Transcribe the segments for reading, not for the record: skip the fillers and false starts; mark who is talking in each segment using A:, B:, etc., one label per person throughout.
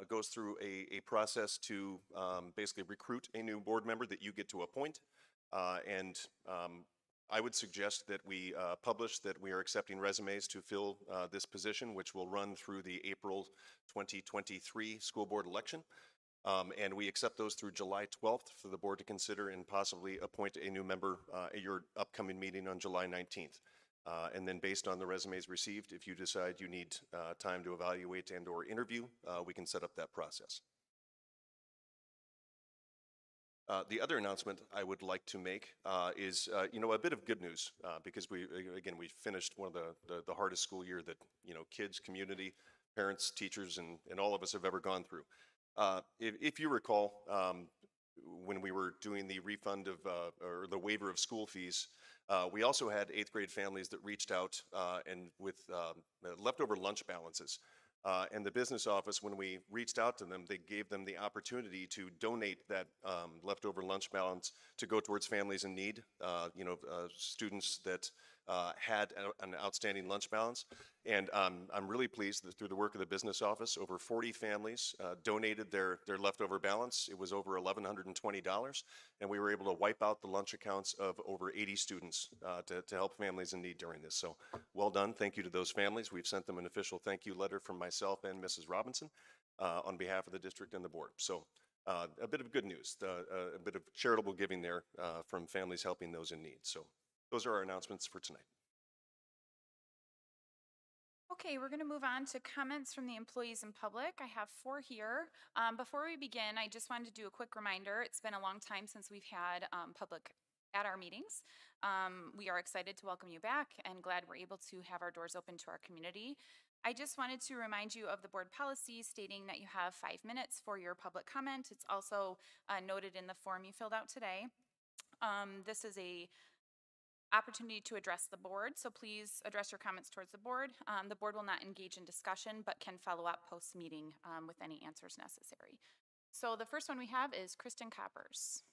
A: goes through a process to basically recruit a new board member that you get to appoint. I would suggest that we publish that we are accepting resumes to fill this position, which will run through the April 2023 school board election. And we accept those through July 12th for the board to consider and possibly appoint a new member at your upcoming meeting on July 19th. And then based on the resumes received, if you decide you need time to evaluate and or interview, we can set up that process. The other announcement I would like to make is, a bit of good news because we finished one of the hardest school year that, kids, community, parents, teachers, and all of us have ever gone through. If you recall, when we were doing the refund of, or the waiver of school fees, we also had 8th grade families that reached out and with leftover lunch balances. And the business office, when we reached out to them, they gave them the opportunity to donate that leftover lunch balance to go towards families in need, students that had an outstanding lunch balance. And I'm really pleased that through the work of the business office, over 40 families donated their leftover balance. It was over $1,120, and we were able to wipe out the lunch accounts of over 80 students to help families in need during this. So well done. Thank you to those families. We've sent them an official thank you letter from myself and Mrs. Robinson on behalf of the district and the board. So a bit of good news, a bit of charitable giving there from families helping those in need. So those are our announcements for tonight.
B: Okay, we're going to move on to comments from the employees and public. I have 4 here. Before we begin, I just wanted to do a quick reminder. It's been a long time since we've had public at our meetings. We are excited to welcome you back and glad we're able to have our doors open to our community. I just wanted to remind you of the board policy stating that you have 5 minutes for your public comment. It's also noted in the form you filled out today. This is a opportunity to address the board, so please address your comments towards the board. The board will not engage in discussion, but can follow up post-meeting with any answers necessary. So the first one we have is Kristen Coppers.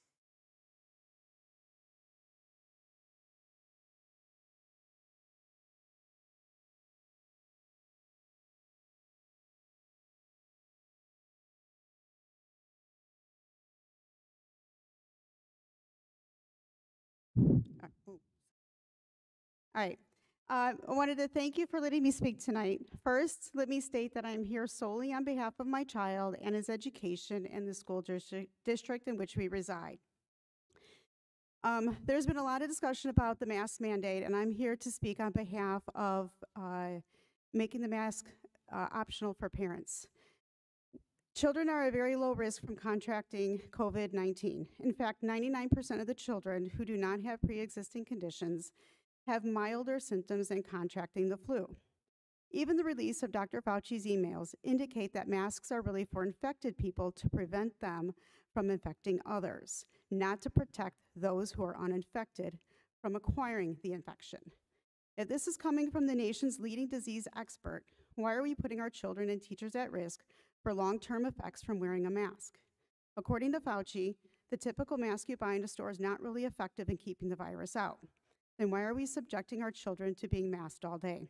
C: All right. I wanted to thank you for letting me speak tonight. First, let me state that I'm here solely on behalf of my child and his education in the school district in which we reside. There's been a lot of discussion about the mask mandate, and I'm here to speak on behalf of making the mask optional for parents. Children are at very low risk from contracting COVID-19. In fact, 99% of the children who do not have pre-existing conditions have milder symptoms than contracting the flu. Even the release of Dr. Fauci's emails indicate that masks are really for infected people to prevent them from infecting others, not to protect those who are uninfected from acquiring the infection. If this is coming from the nation's leading disease expert, why are we putting our children and teachers at risk for long-term effects from wearing a mask? According to Fauci, the typical mask you buy in a store is not really effective in keeping the virus out. Then why are we subjecting our children to being masked all day?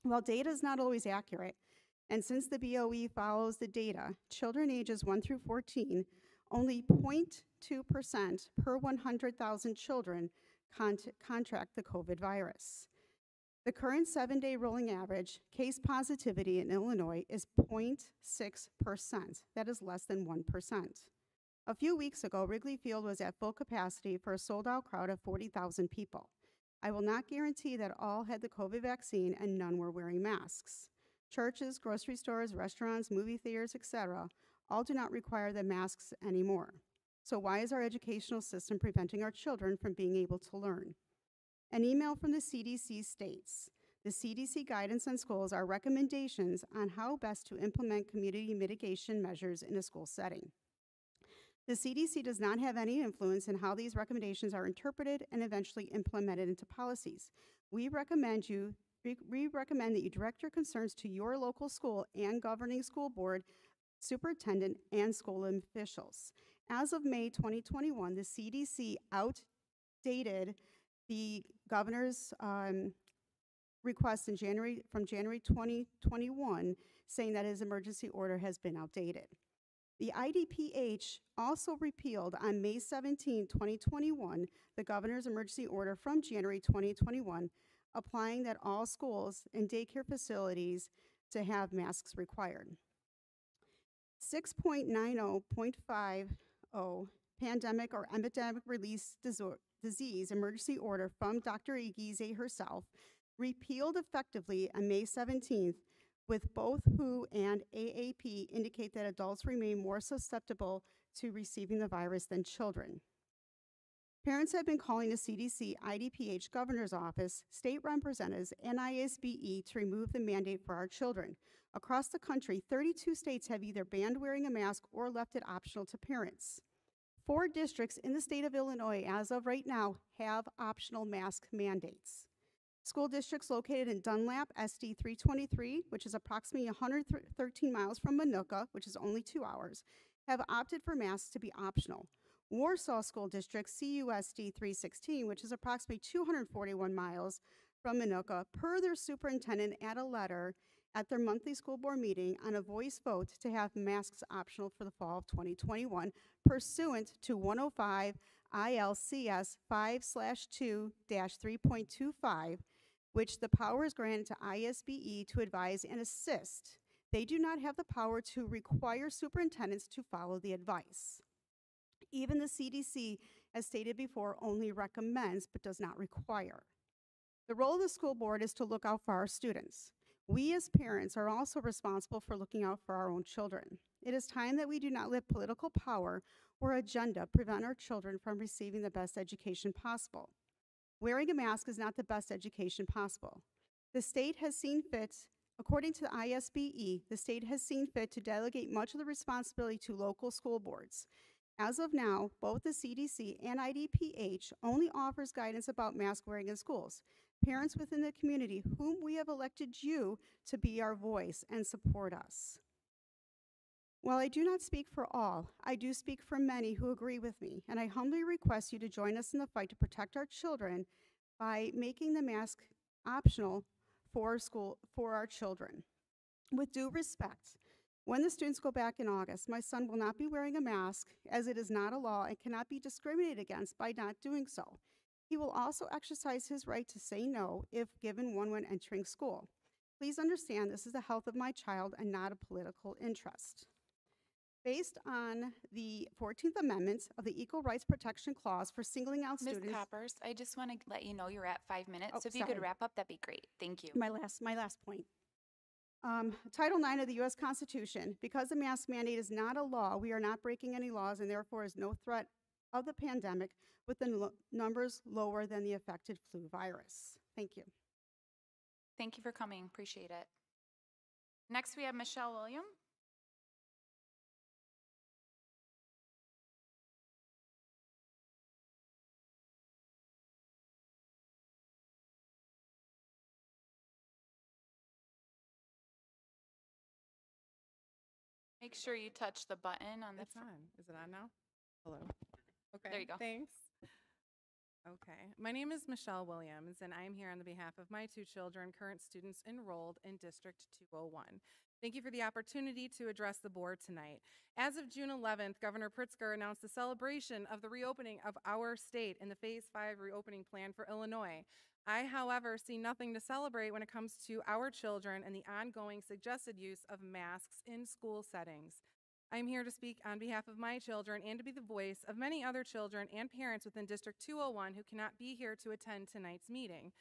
C: Well, data is not always accurate, and since the BOE follows the data, children ages 1 through 14, only 0.2% per 100,000 children contract the COVID virus. The current 7-day rolling average case positivity in Illinois is 0.6%. That is less than 1%. A few weeks ago, Wrigley Field was at full capacity for a sold-out crowd of 40,000 people. I will not guarantee that all had the COVID vaccine and none were wearing masks. Churches, grocery stores, restaurants, movie theaters, etc., all do not require the masks anymore. So why is our educational system preventing our children from being able to learn? An email from the CDC states, the CDC guidance on schools are recommendations on how best to implement community mitigation measures in a school setting. The CDC does not have any influence in how these recommendations are interpreted and eventually implemented into policies. We recommend that you direct your concerns to your local school and governing school board, superintendent, and school officials. As of May 2021, the CDC outdated the governor's request from January 2021, saying that his emergency order has been outdated. The IDPH also repealed on May 17, 2021, the governor's emergency order from January 2021, applying that all schools and daycare facilities to have masks required. 6.90.50 pandemic or epidemic release disease emergency order from Dr. Egize herself repealed effectively on May 17th, with both WHO and AAP indicate that adults remain more susceptible to receiving the virus than children. Parents have been calling the CDC, IDPH Governor's Office, state representatives, and ISBE to remove the mandate for our children. Across the country, 32 states have either banned wearing a mask or left it optional to parents. 4 districts in the state of Illinois, as of right now, have optional mask mandates. School districts located in Dunlap, SD 323, which is approximately 113 miles from Minooka, which is only 2 hours, have opted for masks to be optional. Warsaw School District, CUSD 316, which is approximately 241 miles from Minooka, per their superintendent at a letter at their monthly school board meeting on a voice vote to have masks optional for the fall of 2021, pursuant to 105 ILCS 5/2-3.25, which the power is granted to ISBE to advise and assist. They do not have the power to require superintendents to follow the advice. Even the CDC, as stated before, only recommends but does not require. The role of the school board is to look out for our students. We as parents are also responsible for looking out for our own children. It is time that we do not let political power or agenda prevent our children from receiving the best education possible. Wearing a mask is not the best education possible. The state has seen fit, according to the ISBE, the state has seen fit to delegate much of the responsibility to local school boards. As of now, both the CDC and IDPH only offers guidance about mask wearing in schools. Parents within the community, whom we have elected you to be our voice and support us. While I do not speak for all, I do speak for many who agree with me, and I humbly request you to join us in the fight to protect our children by making the mask optional for our children. With due respect, when the students go back in August, my son will not be wearing a mask, as it is not a law and cannot be discriminated against by not doing so. He will also exercise his right to say no if given one when entering school. Please understand this is the health of my child and not a political interest. Based on the 14th Amendment of the Equal Rights Protection Clause for singling out
B: Ms.
C: students.
B: Coppers, I just want to let you know you're at 5 minutes,
C: Oh,
B: so if you could
C: sorry.
B: wrap up, that'd be great. Thank you.
C: My last point. Title IX of the U.S. Constitution, because the mask mandate is not a law, we are not breaking any laws and therefore is no threat of the pandemic with the numbers lower than the affected flu virus. Thank you.
B: Thank you for coming. Appreciate it. Next, we have Michelle William. Make sure you touch the button on the
D: It's on. Is it on now? Hello. Okay.
B: There you go.
D: Thanks. Okay. My name is Michelle Williams, and I'm here on the behalf of my 2 children, current students enrolled in District 201. Thank you for the opportunity to address the board tonight. As of June 11th, Governor Pritzker announced the celebration of the reopening of our state in the Phase 5 reopening plan for Illinois. I, however, see nothing to celebrate when it comes to our children and the ongoing suggested use of masks in school settings. I'm here to speak on behalf of my children and to be the voice of many other children and parents within District 201 who cannot be here to attend tonight's meeting.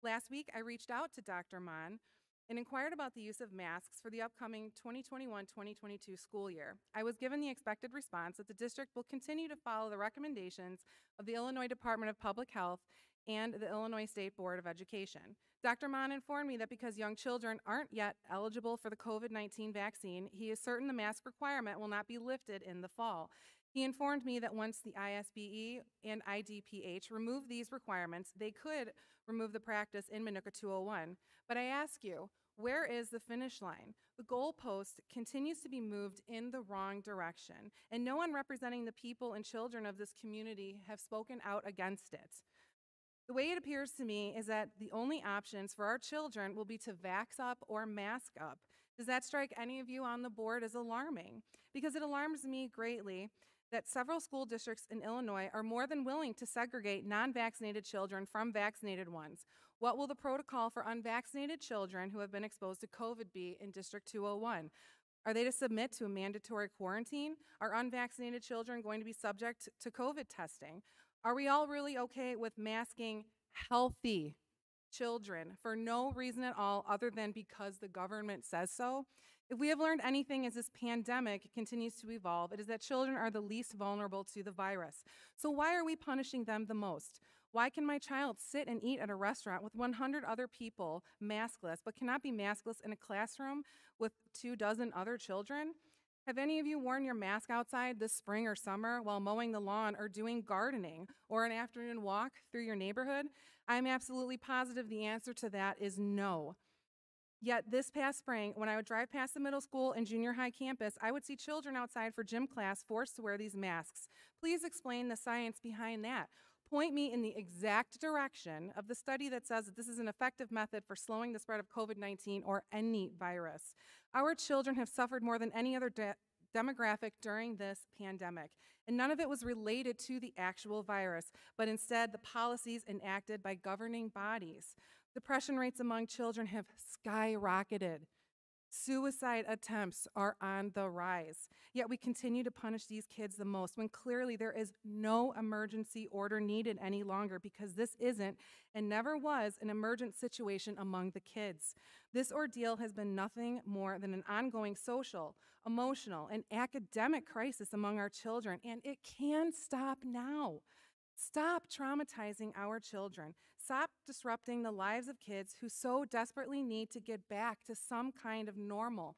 D: Last week, I reached out to Dr. Mon and inquired about the use of masks for the upcoming 2021-2022 school year. I was given the expected response that the district will continue to follow the recommendations of the Illinois Department of Public Health and the Illinois State Board of Education. Dr. Mon informed me that because young children aren't yet eligible for the COVID-19 vaccine, he is certain the mask requirement will not be lifted in the fall. He informed me that once the ISBE and IDPH remove these requirements, they could remove the practice in Minooka 201. But I ask you, where is the finish line? The goalpost continues to be moved in the wrong direction, and no one representing the people and children of this community have spoken out against it. The way it appears to me is that the only options for our children will be to vax up or mask up. Does that strike any of you on the board as alarming? Because it alarms me greatly that several school districts in Illinois are more than willing to segregate non-vaccinated children from vaccinated ones. What will the protocol for unvaccinated children who have been exposed to COVID be in District 201? Are they to submit to a mandatory quarantine? Are unvaccinated children going to be subject to COVID testing? Are we all really okay with masking healthy children for no reason at all other than because the government says so? If we have learned anything as this pandemic continues to evolve, it is that children are the least vulnerable to the virus. So why are we punishing them the most? Why can my child sit and eat at a restaurant with 100 other people maskless, but cannot be maskless in a classroom with 24 other children? Have any of you worn your mask outside this spring or summer while mowing the lawn or doing gardening or an afternoon walk through your neighborhood? I'm absolutely positive the answer to that is no. Yet this past spring, when I would drive past the middle school and junior high campus, I would see children outside for gym class forced to wear these masks. Please explain the science behind that. Point me in the exact direction of the study that says that this is an effective method for slowing the spread of COVID-19 or any virus. Our children have suffered more than any other demographic during this pandemic, and none of it was related to the actual virus, but instead the policies enacted by governing bodies. Depression rates among children have skyrocketed. Suicide attempts are on the rise. Yet we continue to punish these kids the most when clearly there is no emergency order needed any longer, because this isn't and never was an emergent situation among the kids. This ordeal has been nothing more than an ongoing social, emotional, and academic crisis among our children, and it can stop now. Stop traumatizing our children. Stop disrupting the lives of kids who so desperately need to get back to some kind of normal.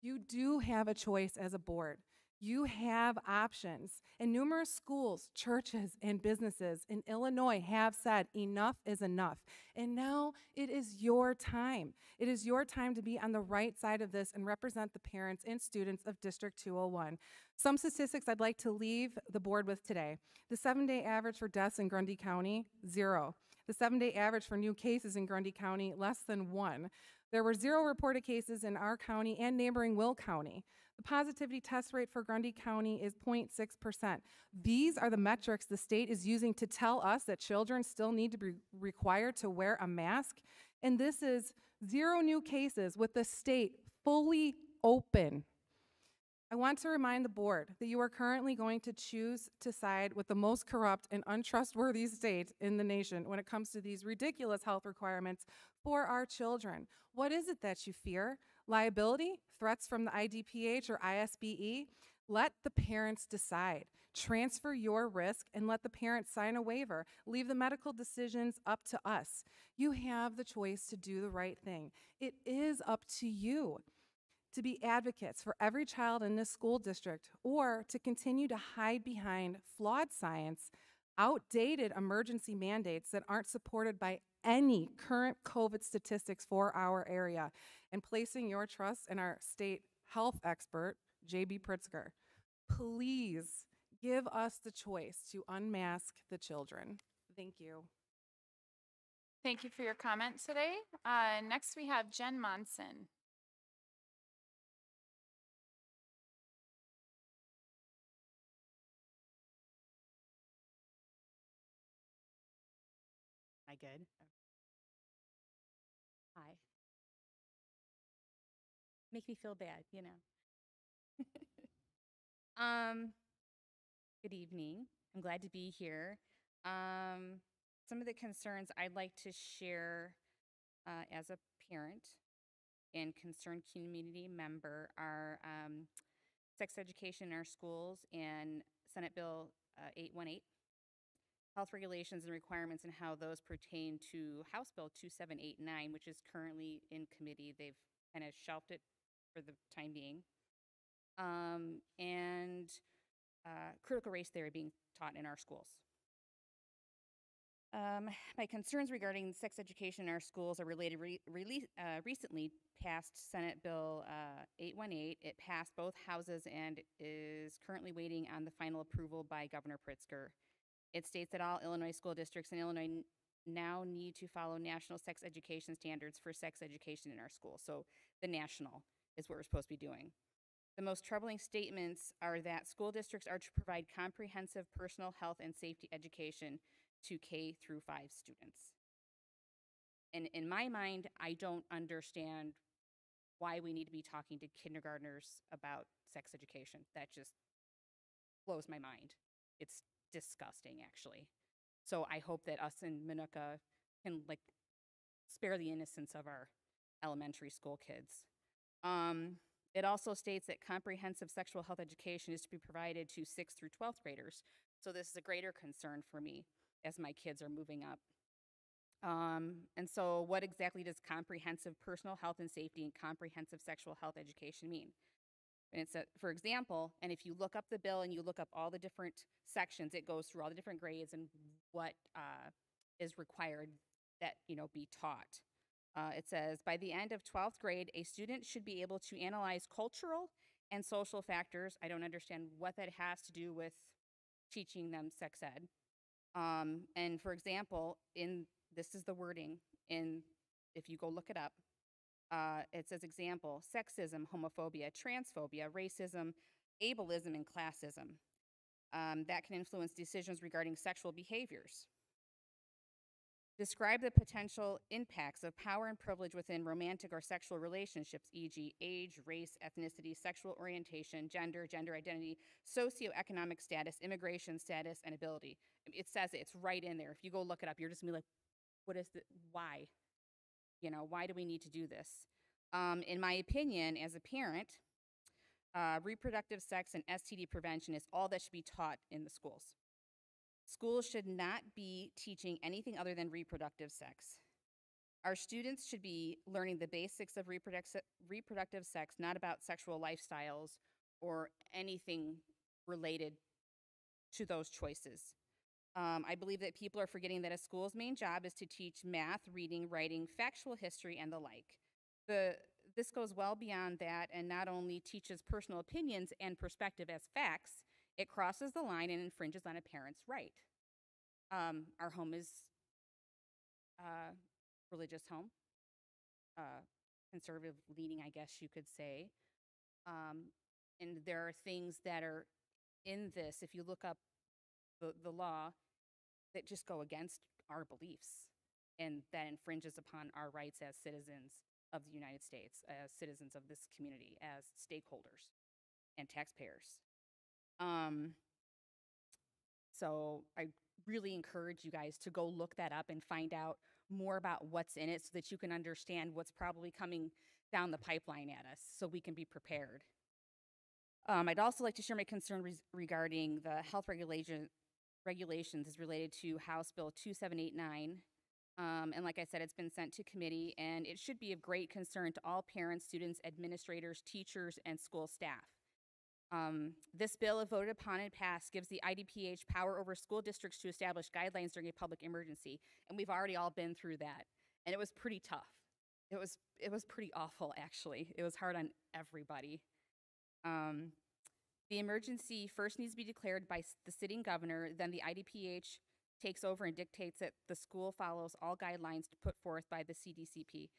D: You do have a choice as a board. You have options. And numerous schools, churches, and businesses in Illinois have said enough is enough. And now it is your time. It is your time to be on the right side of this and represent the parents and students of District 201. Some statistics I'd like to leave the board with today. The 7-day average for deaths in Grundy County, 0. The 7-day average for new cases in Grundy County, less than 1. There were 0 reported cases in our county and neighboring Will County. The positivity test rate for Grundy County is 0.6%. These are the metrics the state is using to tell us that children still need to be required to wear a mask. And this is 0 new cases with the state fully open. I want to remind the board that you are currently going to choose to side with the most corrupt and untrustworthy state in the nation when it comes to these ridiculous health requirements for our children. What is it that you fear? Liability? Threats from the IDPH or ISBE? Let the parents decide. Transfer your risk and let the parents sign a waiver. Leave the medical decisions up to us. You have the choice to do the right thing. It is up to you to be advocates for every child in this school district, or to continue to hide behind flawed science, outdated emergency mandates that aren't supported by any current COVID statistics for our area, and placing your trust in our state health expert, J.B. Pritzker. Please give us the choice to unmask the children. Thank you.
B: Thank you for your comments today. Next, we have Jen Monson.
E: I good? Hi. Make me feel bad, you know. Good evening. I'm glad to be here. Some of the concerns I'd like to share as a parent and concerned community member are sex education in our schools and Senate Bill 818. Health regulations and requirements and how those pertain to House Bill 2789, which is currently in committee. They've kind of shelved it for the time being. And critical race theory being taught in our schools. My concerns regarding sex education in our schools are related recently passed Senate Bill 818. It passed both houses and is currently waiting on the final approval by Governor Pritzker. It states that all Illinois school districts in Illinois now need to follow national sex education standards for sex education in our schools, so the national. is what we're supposed to be doing. The most troubling statements are that school districts are to provide comprehensive personal health and safety education to K through 5 students. And in my mind, I don't understand why we need to be talking to kindergartners about sex education. That just blows my mind. It's disgusting, actually. So I hope that us in Minooka can like spare the innocence of our elementary school kids. It also states that comprehensive sexual health education is to be provided to 6th through 12th graders. So this is a greater concern for me as my kids are moving up. And so what exactly does comprehensive personal health and safety and comprehensive sexual health education mean? And it's for example, and if you look up the bill and you look up all the different sections, it goes through all the different grades and what is required that, be taught. It says, by the end of 12th grade, a student should be able to analyze cultural and social factors. I don't understand what that has to do with teaching them sex ed. And for example, this is the wording if you go look it up, it says example, sexism, homophobia, transphobia, racism, ableism, and classism. That can influence decisions regarding sexual behaviors. Describe the potential impacts of power and privilege within romantic or sexual relationships, e.g. age, race, ethnicity, sexual orientation, gender identity, socioeconomic status, immigration status, and ability. It says it's right in there. If you go look it up, you're just gonna be like, what is the, why? Why do we need to do this? In my opinion, as a parent, reproductive sex and STD prevention is all that should be taught in the schools. Schools should not be teaching anything other than reproductive sex. Our students should be learning the basics of reproductive sex, not about sexual lifestyles or anything related to those choices. I believe that people are forgetting that a school's main job is to teach math, reading, writing, factual history, and the like. This goes well beyond that and not only teaches personal opinions and perspective as facts, it crosses the line and infringes on a parent's right. Our home is a religious home, conservative leaning, I guess you could say. And there are things that are in this, if you look up the law, that just go against our beliefs and that infringes upon our rights as citizens of the United States, as citizens of this community, as stakeholders and taxpayers. So I really encourage you guys to go look that up and find out more about what's in it so that you can understand what's probably coming down the pipeline at us so we can be prepared. I'd also like to share my concern regarding the health regulations is related to House Bill 2789. And like I said, it's been sent to committee, and it should be of great concern to all parents, students, administrators, teachers, and school staff. This bill, if voted upon and passed, gives the IDPH power over school districts to establish guidelines during a public emergency. And we've already all been through that. And it was pretty tough. It was pretty awful, actually. It was hard on everybody. The emergency first needs to be declared by the sitting governor, then the IDPH takes over and dictates that the school follows all guidelines put forth by the CDCP.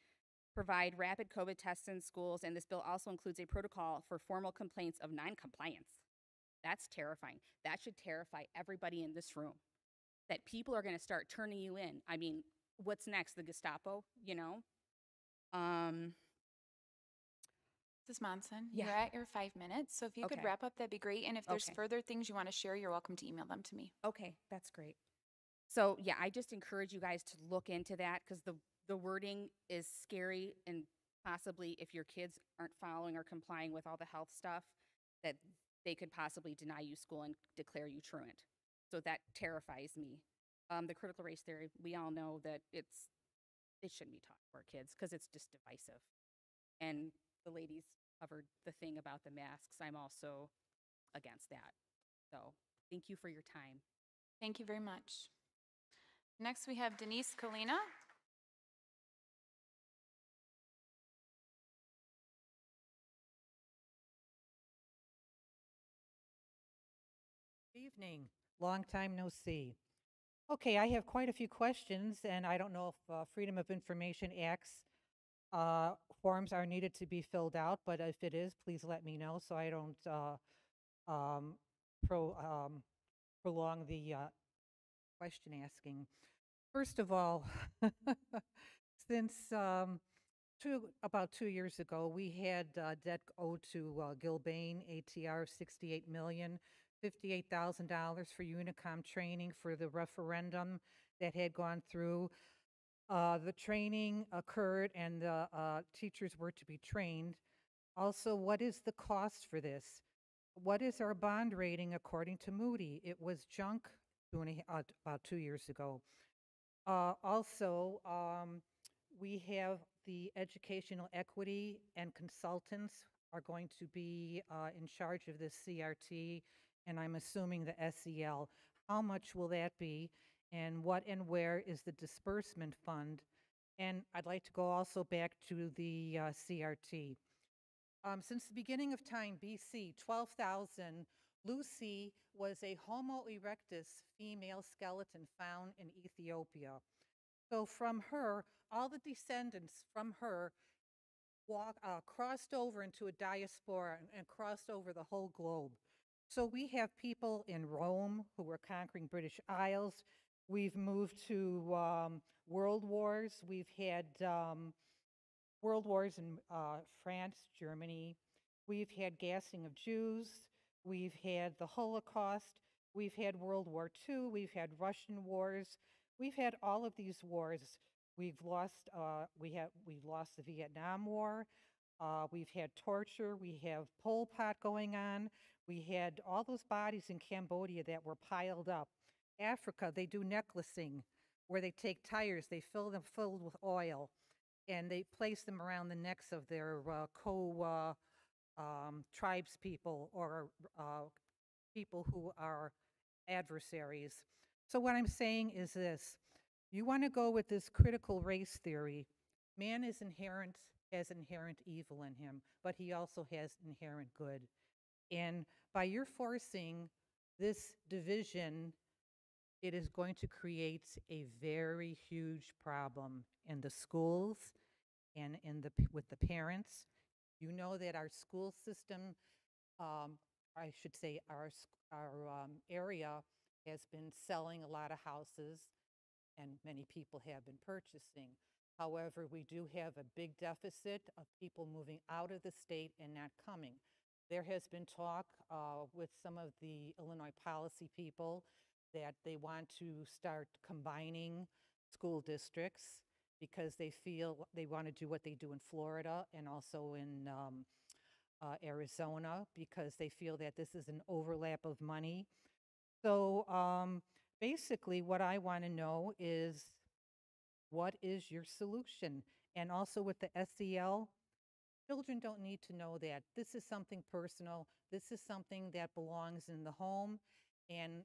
E: Provide rapid COVID tests in schools, and this bill also includes a protocol for formal complaints of non-compliance. That's terrifying. That should terrify everybody in this room, that people are going to start turning you in. I mean, what's next? The Gestapo,
B: Mrs. Monson,
E: Yeah.
B: you're at your 5 minutes, so if you could
E: Okay.
B: wrap up, that'd be great. And if there's
E: Okay.
B: further things you want to share, you're welcome to email them to me.
E: Okay, that's great. So yeah, I just encourage you guys to look into that because the wording is scary, and possibly if your kids aren't following or complying with all the health stuff, that they could possibly deny you school and declare you truant. So that terrifies me. The critical race theory, we all know that it shouldn't be taught to our kids because it's just divisive. And the ladies covered the thing about the masks. I'm also against that. So thank you for your time.
B: Thank you very much. Next, we have Denise Kalina.
F: Good evening. Long time no see. Okay, I have quite a few questions, and I don't know if Freedom of Information Acts Forms are needed to be filled out, but if it is, please let me know so I don't um, prolong the question asking. First of all, since about 2 years ago, we had debt owed to Gilbane, ATR 68 million, $58,000 for Unicom training for the referendum that had gone through. The training occurred and the teachers were to be trained. Also, what is the cost for this? What is our bond rating according to Moody? It was junk about 2 years ago. Also, we have the educational equity and consultants are going to be in charge of this CRT, and I'm assuming the SEL. How much will that be, and what and where is the disbursement fund? And I'd like to go also back to the CRT. Since the beginning of time, BC, 12,000, Lucy was a Homo erectus female skeleton found in Ethiopia. So from her, all the descendants from her crossed over into a diaspora and crossed over the whole globe. So we have people in Rome who were conquering British Isles. We've moved to world wars. We've had world wars in France, Germany. We've had gassing of Jews. We've had the Holocaust. We've had World War II. We've had Russian wars. We've had all of these wars. We've lost the Vietnam War. We've had torture. We have Pol Pot going on. We had all those bodies in Cambodia that were piled up. Africa, they do necklacing, where they take tires, they fill them filled with oil, and they place them around the necks of their tribes people or people who are adversaries. So what I'm saying is this. You want to go with this critical race theory. Man is has inherent evil in him, but he also has inherent good. And by your forcing this division, it is going to create a very huge problem in the schools and with the parents. You know that our school system, I should say our area has been selling a lot of houses and many people have been purchasing. However, we do have a big deficit of people moving out of the state and not coming. There has been talk with some of the Illinois policy people that they want to start combining school districts because they feel they want to do what they do in Florida and also in Arizona because they feel that this is an overlap of money. So basically what I want to know is what is your solution? And also with the SEL, children don't need to know that. This is something personal. This is something that belongs in the home. And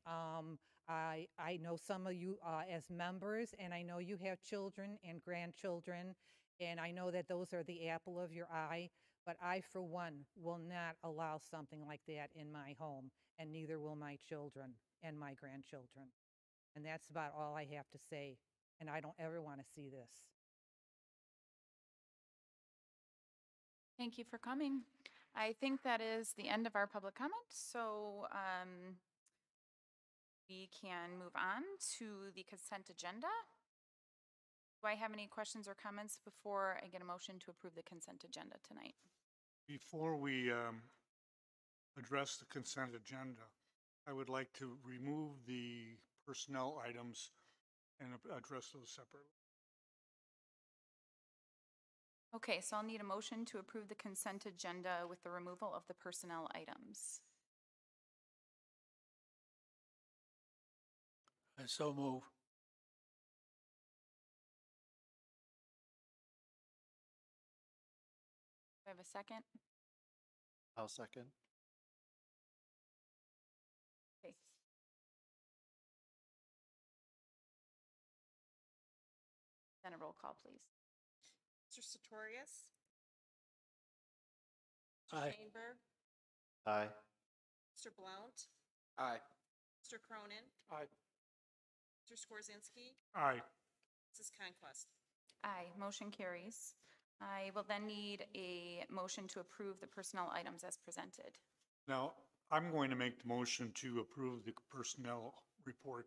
F: I know some of you as members, and I know you have children and grandchildren, and I know that those are the apple of your eye, but I, for one, will not allow something like that in my home, and neither will my children and my grandchildren. And that's about all I have to say, and I don't ever want to see this.
B: Thank you for coming. I think that is the end of our public comment, so we can move on to the consent agenda. Do I have any questions or comments before I get a motion to approve the consent agenda tonight?
G: Before we address the consent agenda, I would like to remove the personnel items and address those separately.
B: Okay, so I'll need a motion to approve the consent agenda with the removal of the personnel items.
G: I so move.
B: Do I have a second?
H: I'll second.
B: Okay. Then a roll call, please.
I: Mr. Sartorius?
G: Aye.
I: Chainberg?
H: Aye.
I: Mr. Blount?
H: Aye.
I: Mr. Cronin?
G: Aye.
I: Mr. Skorzynski?
G: Aye.
I: Mrs. Conquest?
B: Aye, motion carries. I will then need a motion to approve the personnel items as presented.
G: Now, I'm going to make the motion to approve the personnel report,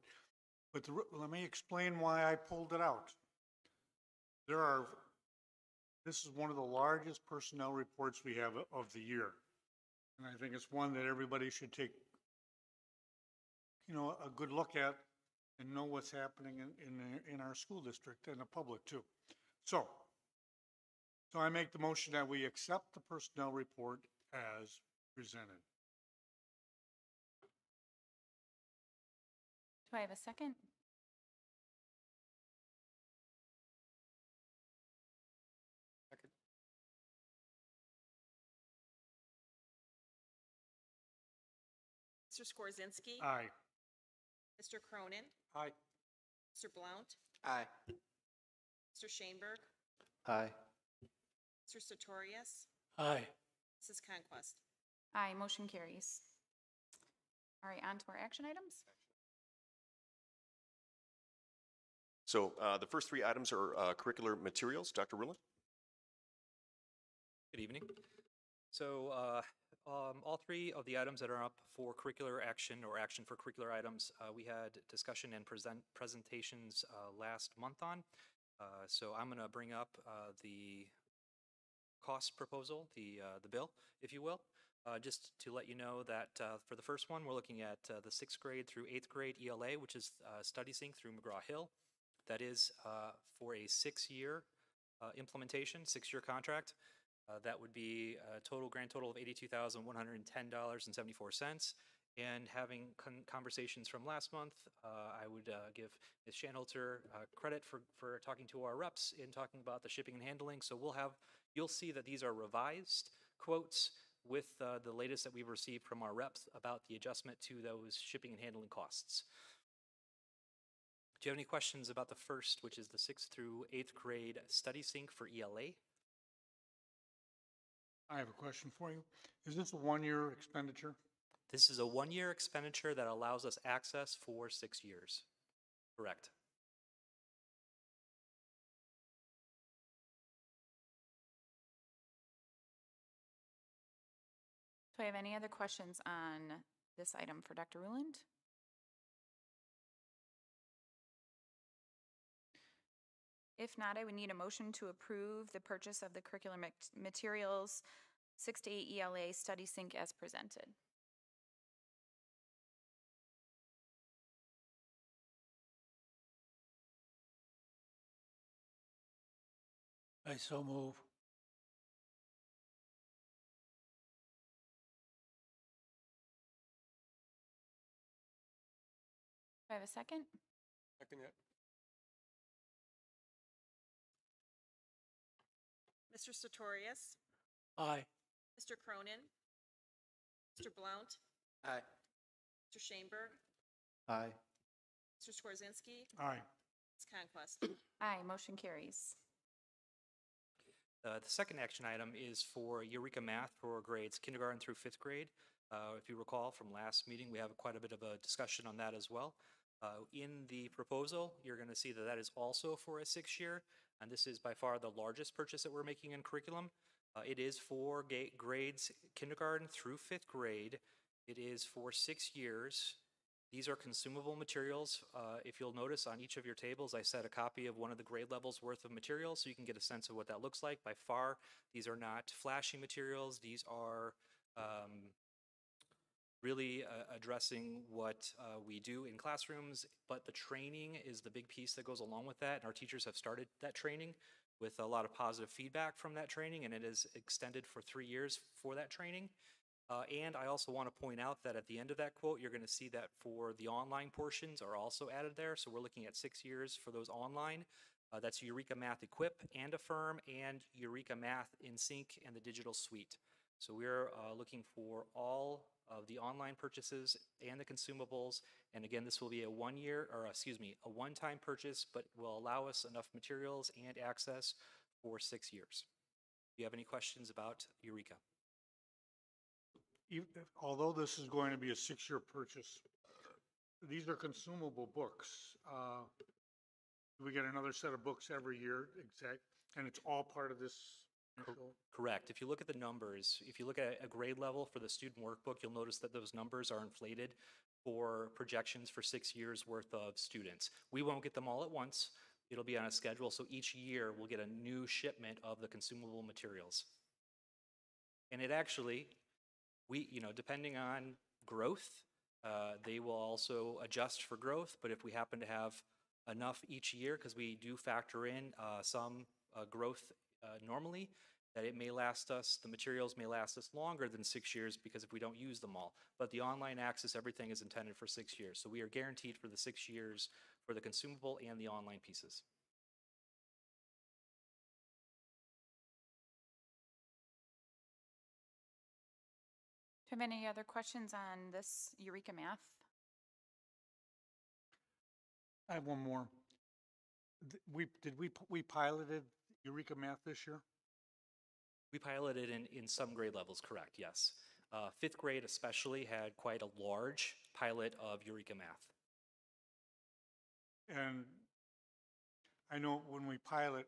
G: but let me explain why I pulled it out. This is one of the largest personnel reports we have of the year. And I think it's one that everybody should take, a good look at and know what's happening in our school district and the public too. So I make the motion that we accept the personnel report as presented.
B: Do I have a second?
H: Second.
I: Mr. Skorzynski.
G: Aye.
I: Mr. Cronin.
H: Aye.
I: Mr. Blount.
H: Aye.
I: Mr. Shaneberg.
H: Aye.
I: Mr. Sartorius.
H: Aye.
I: Mrs. Conquest.
B: Aye, motion carries. All right, on to our action items.
A: So the first three items are curricular materials. Dr. Ruland?
J: Good evening. So all three of the items that are up for curricular action or action for curricular items, we had discussion and presentations last month on. So I'm going to bring up the cost proposal, the bill, if you will, just to let you know that for the first one, we're looking at the 6th grade through 8th grade ELA, which is Study Sync through McGraw-Hill. That is for a 6-year implementation, 6-year contract. That would be a grand total of $82,110.74. And having conversations from last month, I would give Ms. Shanholter credit for talking to our reps in talking about the shipping and handling. So you'll see that these are revised quotes with the latest that we've received from our reps about the adjustment to those shipping and handling costs. Do you have any questions about the first, which is the 6th through 8th grade Study Sync for ELA?
G: I have a question for you. Is this a one-year expenditure?
J: This is a 1-year expenditure that allows us access for 6 years. Correct.
B: Do I have any other questions on this item for Dr. Ruland? If not, I would need a motion to approve the purchase of the curriculum materials 6 to 8 ELA Study Sync as presented.
H: I so move.
B: Do I have a second?
H: Second yet?
I: Mr. Sartorius.
H: Aye.
I: Mr. Cronin. Mr. Blount.
H: Aye.
I: Mr. Shaneberg.
H: Aye.
I: Mr. Skorzynski.
G: Aye.
I: Ms. Conquest.
B: Aye, motion carries.
J: The second action item is for Eureka Math for grades kindergarten through 5th grade. If you recall from last meeting, we have quite a bit of a discussion on that as well. In the proposal, you're going to see that is also for a 6-year, and this is by far the largest purchase that we're making in curriculum. It is for grades kindergarten through 5th grade. It is for 6 years. These are consumable materials. If you'll notice on each of your tables, I set a copy of one of the grade levels worth of materials so you can get a sense of what that looks like. By far, these are not flashy materials. These are really addressing what we do in classrooms, but the training is the big piece that goes along with that. And our teachers have started that training with a lot of positive feedback from that training, and it is extended for 3 years for that training. And I also want to point out that at the end of that quote, you're going to see that for the online portions are also added there. So we're looking at 6 years for those online. That's Eureka Math Equip and Affirm and Eureka Math in Sync and the digital suite. So we're looking for all of the online purchases and the consumables. And again, this will be a one-time purchase, but will allow us enough materials and access for 6 years. Do you have any questions about Eureka?
G: Although this is going to be a 6-year purchase, these are consumable books. Do we get another set of books every year? And it's all part of this initial?
J: Correct. If you look at the numbers, if you look at a grade level for the student workbook, you'll notice that those numbers are inflated for projections for 6 years worth of students. We won't get them all at once. It'll be on a schedule, so each year we'll get a new shipment of the consumable materials. And it actually, depending on growth, they will also adjust for growth, but if we happen to have enough each year, because we do factor in some growth normally, that it may last us, the materials may last us longer than 6 years because if we don't use them all. But the online access, everything is intended for 6 years. So we are guaranteed for the 6 years for the consumable and the online pieces.
B: Do you have any other questions on this Eureka Math?
G: I have one more. We piloted Eureka Math this year?
J: We piloted in some grade levels, correct, yes. 5th grade especially had quite a large pilot of Eureka Math.
G: And I know when we pilot,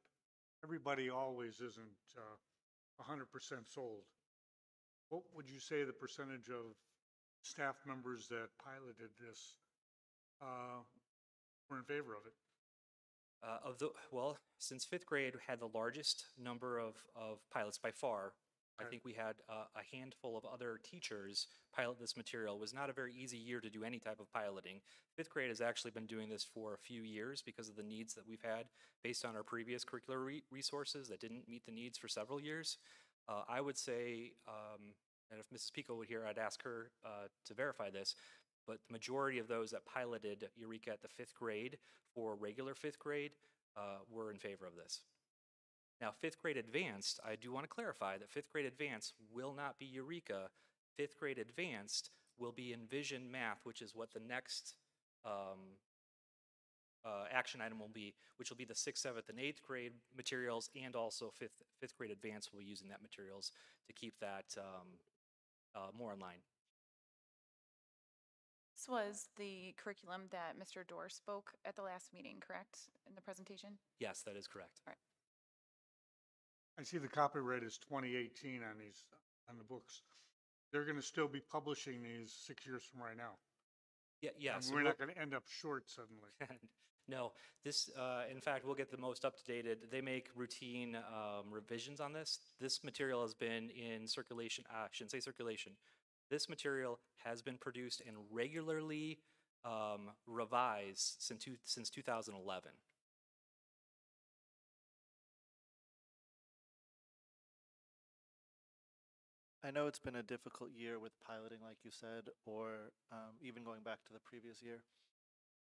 G: everybody always isn't 100% sold. What would you say the percentage of staff members that piloted this were in favor of it?
J: Since 5th grade had the largest number of pilots by far, I
G: Okay.
J: think we had a handful of other teachers pilot this material. It was not a very easy year to do any type of piloting. 5th grade has actually been doing this for a few years because of the needs that we've had based on our previous curricular resources that didn't meet the needs for several years. I would say, and if Mrs. Pico would here, I'd ask her to verify this, but the majority of those that piloted Eureka at the 5th grade for regular 5th grade were in favor of this. Now, 5th grade advanced, I do want to clarify that 5th grade advanced will not be Eureka. 5th grade advanced will be Envision Math, which is what the next action item will be, which will be the 6th, 7th, and 8th grade materials, and also 5th grade advanced will be using that materials to keep that more in line.
B: This was the curriculum that Mr. Dorr spoke at the last meeting, correct, in the presentation?
J: Yes, that is correct.
B: All right.
G: I see the copyright is 2018 on the books. They're going to still be publishing these 6 years from right now.
J: Yeah.
G: And
J: So
G: we're
J: we'll-
G: not going to end up short suddenly.
J: No, this, in fact, we'll get the most up-to-dated. They make routine revisions on this. This material has been in circulation, I shouldn't say circulation. This material has been produced and regularly revised since 2011.
H: I know it's been a difficult year with piloting, like you said, or even going back to the previous year.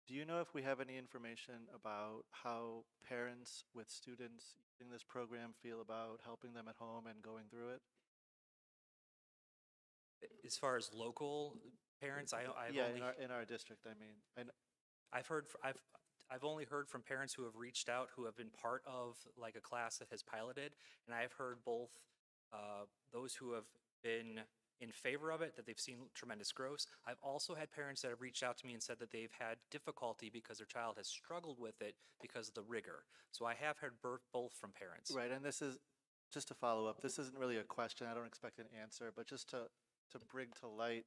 H: Do you know if we have any information about how parents with students using this program feel about helping them at home and going through it?
J: As far as local parents, I've
H: Yeah,
J: only
H: in our district, I mean. And
J: I've only heard from parents who have reached out who have been part of like a class that has piloted, and I've heard both those who have been in favor of it, that they've seen tremendous growth. I've also had parents that have reached out to me and said that they've had difficulty because their child has struggled with it because of the rigor. So I have heard both from parents.
H: right, and this is, just to follow up, this isn't really a question, I don't expect an answer, but just to bring to light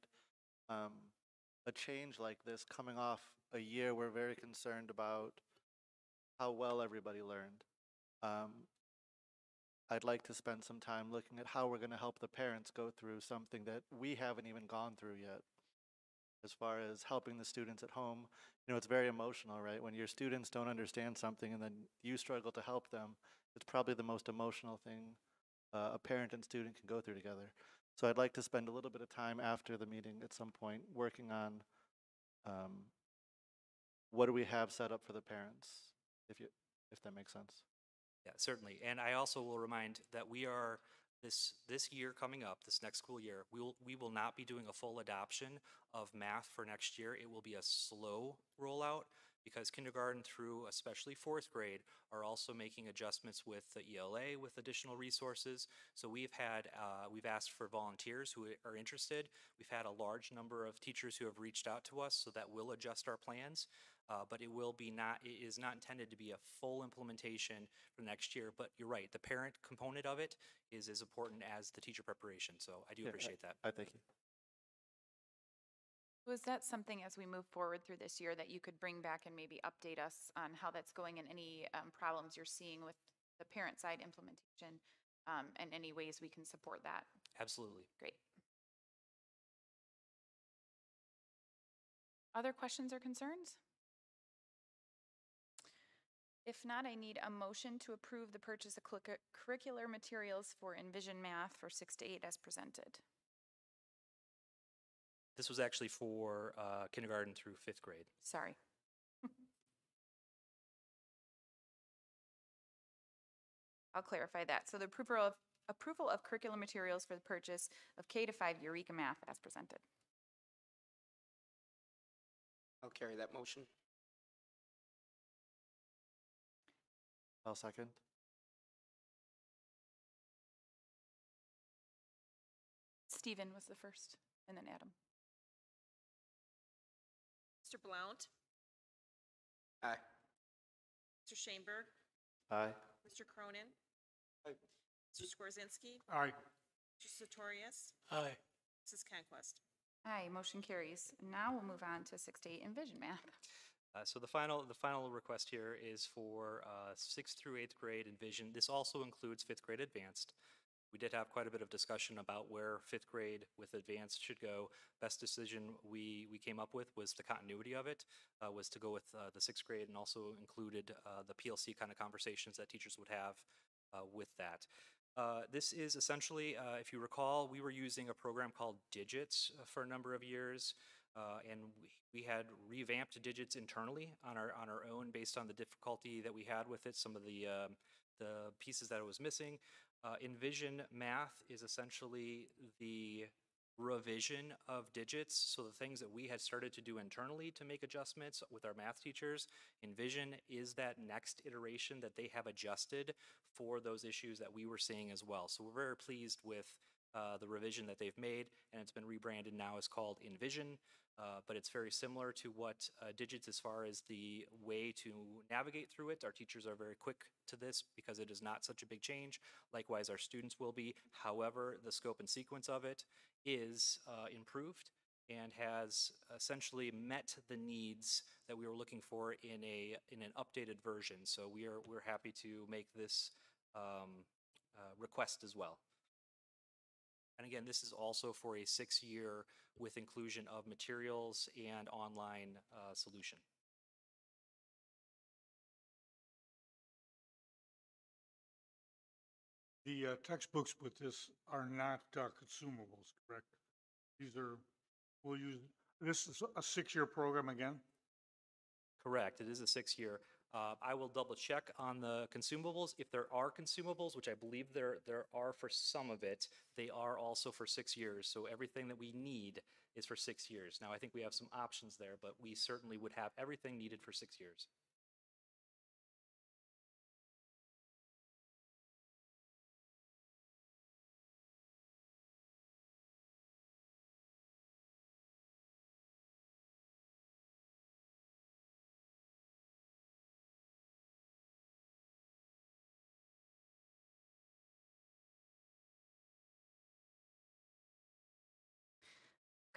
H: a change like this coming off a year we're very concerned about how well everybody learned. I'd like to spend some time looking at how we're going to help the parents go through something that we haven't even gone through yet. As far as helping the students at home, you know, it's very emotional, right? When your students don't understand something and then you struggle to help them, it's probably the most emotional thing a parent and student can go through together. So I'd like to spend a little bit of time after the meeting at some point working on what do we have set up for the parents, if that makes sense.
J: Yeah, certainly. And I also will remind that we are this year coming up, this next school year, we will not be doing a full adoption of math for next year. It will be a slow rollout because kindergarten through especially fourth grade are also making adjustments with the ELA with additional resources. So we've asked for volunteers who are interested. We've had a large number of teachers who have reached out to us, so that will adjust our plans. But it is not intended to be a full implementation for next year. But you're right, the parent component of it is as important as the teacher preparation. So I do appreciate that.
H: I thank you.
B: Was that something as we move forward through this year that you could bring back and maybe update us on how that's going and any problems you're seeing with the parent side implementation and any ways we can support that?
J: Absolutely.
B: Great. Other questions or concerns? If not, I need a motion to approve the purchase of curricular materials for Envision Math for 6 to 8 as presented.
J: This was actually for kindergarten through fifth grade.
B: Sorry. I'll clarify that. So the approval of curriculum materials for the purchase of K to 5 Eureka Math as presented.
K: I'll carry that motion.
H: I'll second.
B: Stephen was the first, and then Adam.
I: Mr. Blount,
K: Aye.
I: Mr. Schoenberg,
H: Aye.
I: Mr. Cronin,
K: Aye.
I: Mr. Skorzynski,
G: Aye.
I: Mr. Sartorius,
K: Aye.
I: Mrs. Conquest.
B: Aye, motion carries. Now we'll move on to 6 to 8 Envision Math.
J: So the final request here is for 6th through 8th grade Envision. This also includes 5th grade Advanced. We did have quite a bit of discussion about where 5th grade with Advanced should go. Best decision we came up with was the continuity of it, was to go with the 6th grade, and also included the PLC kind of conversations that teachers would have with that. This is essentially, if you recall, we were using a program called Digits for a number of years. And we had revamped Digits internally on our own based on the difficulty that we had with it, some of the pieces that it was missing. Envision Math is essentially the revision of Digits, so the things that we had started to do internally to make adjustments with our math teachers. Envision is that next iteration that they have adjusted for those issues that we were seeing as well. So we're very pleased with the revision that they've made, and it's been rebranded now as called Envision. But it's very similar to what Digits as far as the way to navigate through it. Our teachers are very quick to this because it is not such a big change. Likewise, our students will be. However, the scope and sequence of it is improved and has essentially met the needs that we were looking for in an updated version. So we're happy to make this request as well. And again, this is also for a 6-year with inclusion of materials and online solution.
G: The textbooks with this are not consumables, correct? These are, this is a 6-year program again?
J: Correct, it is a 6-year. I will double check on the consumables. If there are consumables, which I believe there are for some of it, they are also for 6 years. So everything that we need is for 6 years. Now, I think we have some options there, but we certainly would have everything needed for 6 years.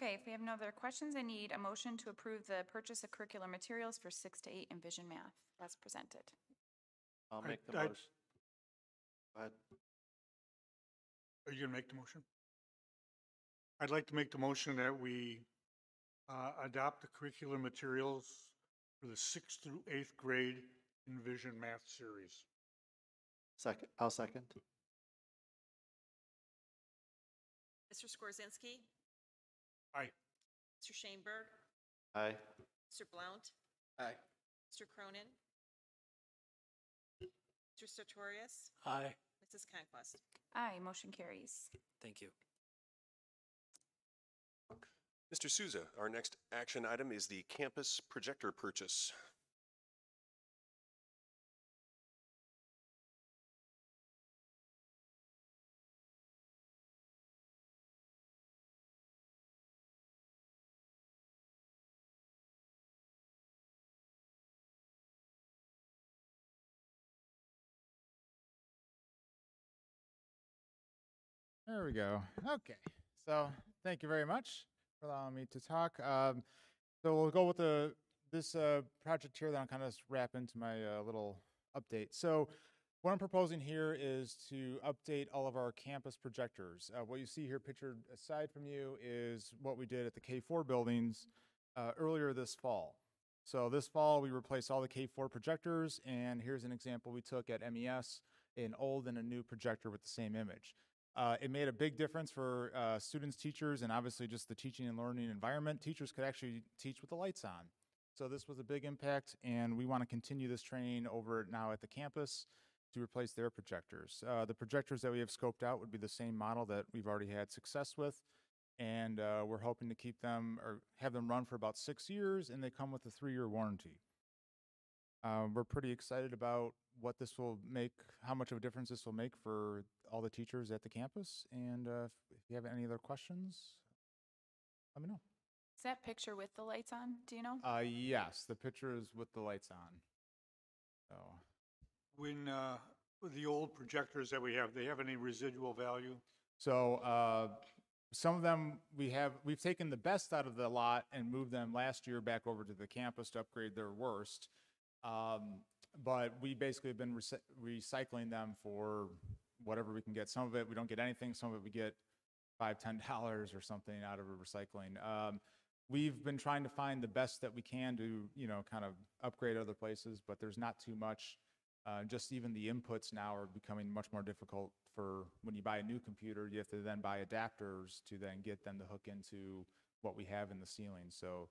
B: Okay, if we have no other questions, I need a motion to approve the purchase of curricular materials for 6 to 8 Envision Math as presented.
H: I'll make the motion. Go ahead.
G: Are you going to make the motion? I'd like to make the motion that we adopt the curricular materials for the 6th through 8th grade Envision Math series.
H: Second. I'll second.
I: Mr. Skorzynski,
G: Aye.
I: Mr. Schoenberg,
H: Aye.
I: Mr. Blount,
K: Aye.
I: Mr. Cronin, Mr. Sartorius,
K: Aye.
I: Mrs. Conquest.
B: Aye, motion carries.
J: Thank you.
A: Mr. Souza, our next action item is the campus projector purchase.
L: There we go. Okay. So thank you very much for allowing me to talk. So we'll go with this project here that I'll kind of wrap into my little update. So what I'm proposing here is to update all of our campus projectors. What you see here pictured aside from you is what we did at the K4 buildings earlier this fall. So this fall we replaced all the K4 projectors, and here's an example we took at MES, an old and a new projector with the same image. It made a big difference for students, teachers, and obviously just the teaching and learning environment. Teachers could actually teach with the lights on. So this was a big impact, and we want to continue this training over now at the campus to replace their projectors. The projectors that we have scoped out would be the same model that we've already had success with, and we're hoping to keep them or have them run for about 6 years, and they come with a 3-year warranty. We're pretty excited about what this will make, how much of a difference this will make for all the teachers at the campus. And if you have any other questions, let me know.
B: Is that picture with the lights on? Do you know?
L: Yes, the picture is with the lights on. So
G: When, with the old projectors that we have, they have any residual value?
L: So some of them we've taken the best out of the lot and moved them last year back over to the campus to upgrade their worst. But we basically have been recycling them for whatever we can get. Some of it we don't get anything. Some of it we get $5, $10 or something out of recycling. We've been trying to find the best that we can to, kind of upgrade other places, but there's not too much. Just even the inputs now are becoming much more difficult for when you buy a new computer. You have to then buy adapters to then get them to hook into what we have in the ceiling. So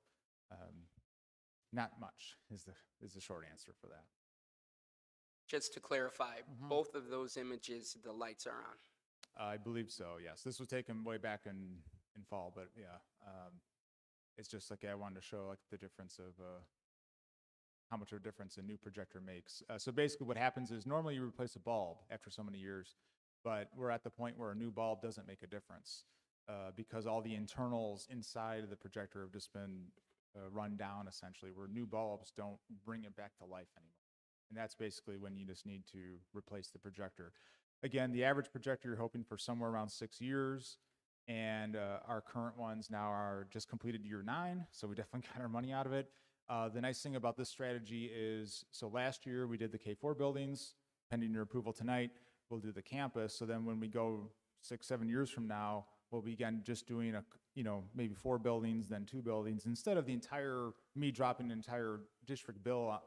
L: not much is the short answer for that.
K: Just to clarify,
L: Mhm.
K: both of those images, the lights are on.
L: I believe so, yes. This was taken way back in fall, but yeah. It's just like I wanted to show like the difference of how much of a difference a new projector makes. So basically what happens is normally you replace a bulb after so many years, but we're at the point where a new bulb doesn't make a difference because all the internals inside of the projector have just been run down essentially, where new bulbs don't bring it back to life anymore. And that's basically when you just need to replace the projector. Again, the average projector you're hoping for somewhere around 6 years, and our current ones now are just completed year 9, so we definitely got our money out of it. The nice thing about this strategy is, so last year we did the K4 buildings, pending your approval tonight, we'll do the campus. So then when we go 6, 7 years from now, we'll begin just doing maybe 4 buildings, then 2 buildings, instead of me dropping the entire district bill,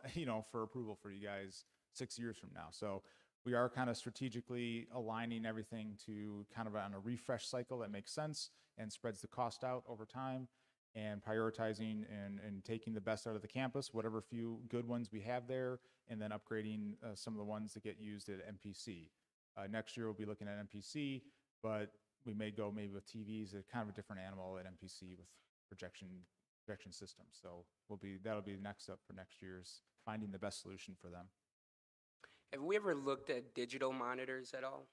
L: for approval for you guys 6 years from now. So we are kind of strategically aligning everything to kind of on a refresh cycle that makes sense and spreads the cost out over time, and prioritizing and taking the best out of the campus, whatever few good ones we have there, and then upgrading some of the ones that get used at MPC. Next year we'll be looking at MPC, but we may go maybe with TVs, a kind of a different animal at MPC with projection systems. So that'll be next up for next year's finding the best solution for them.
K: Have we ever looked at digital monitors at all?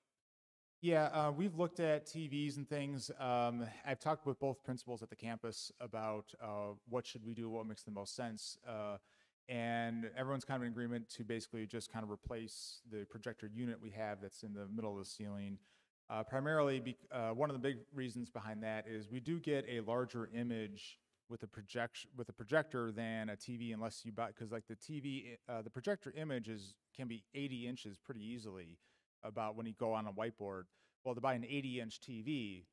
L: Yeah, we've looked at TVs and things. I've talked with both principals at the campus about what should we do, what makes the most sense. And everyone's kind of in agreement to basically just kind of replace the projector unit we have that's in the middle of the ceiling. Primarily, one of the big reasons behind that is we do get a larger image with a projector than a TV, unless you buy, because like the TV, the projector image can be 80 inches pretty easily. About when you go on a whiteboard. Well, to buy an 80-inch TV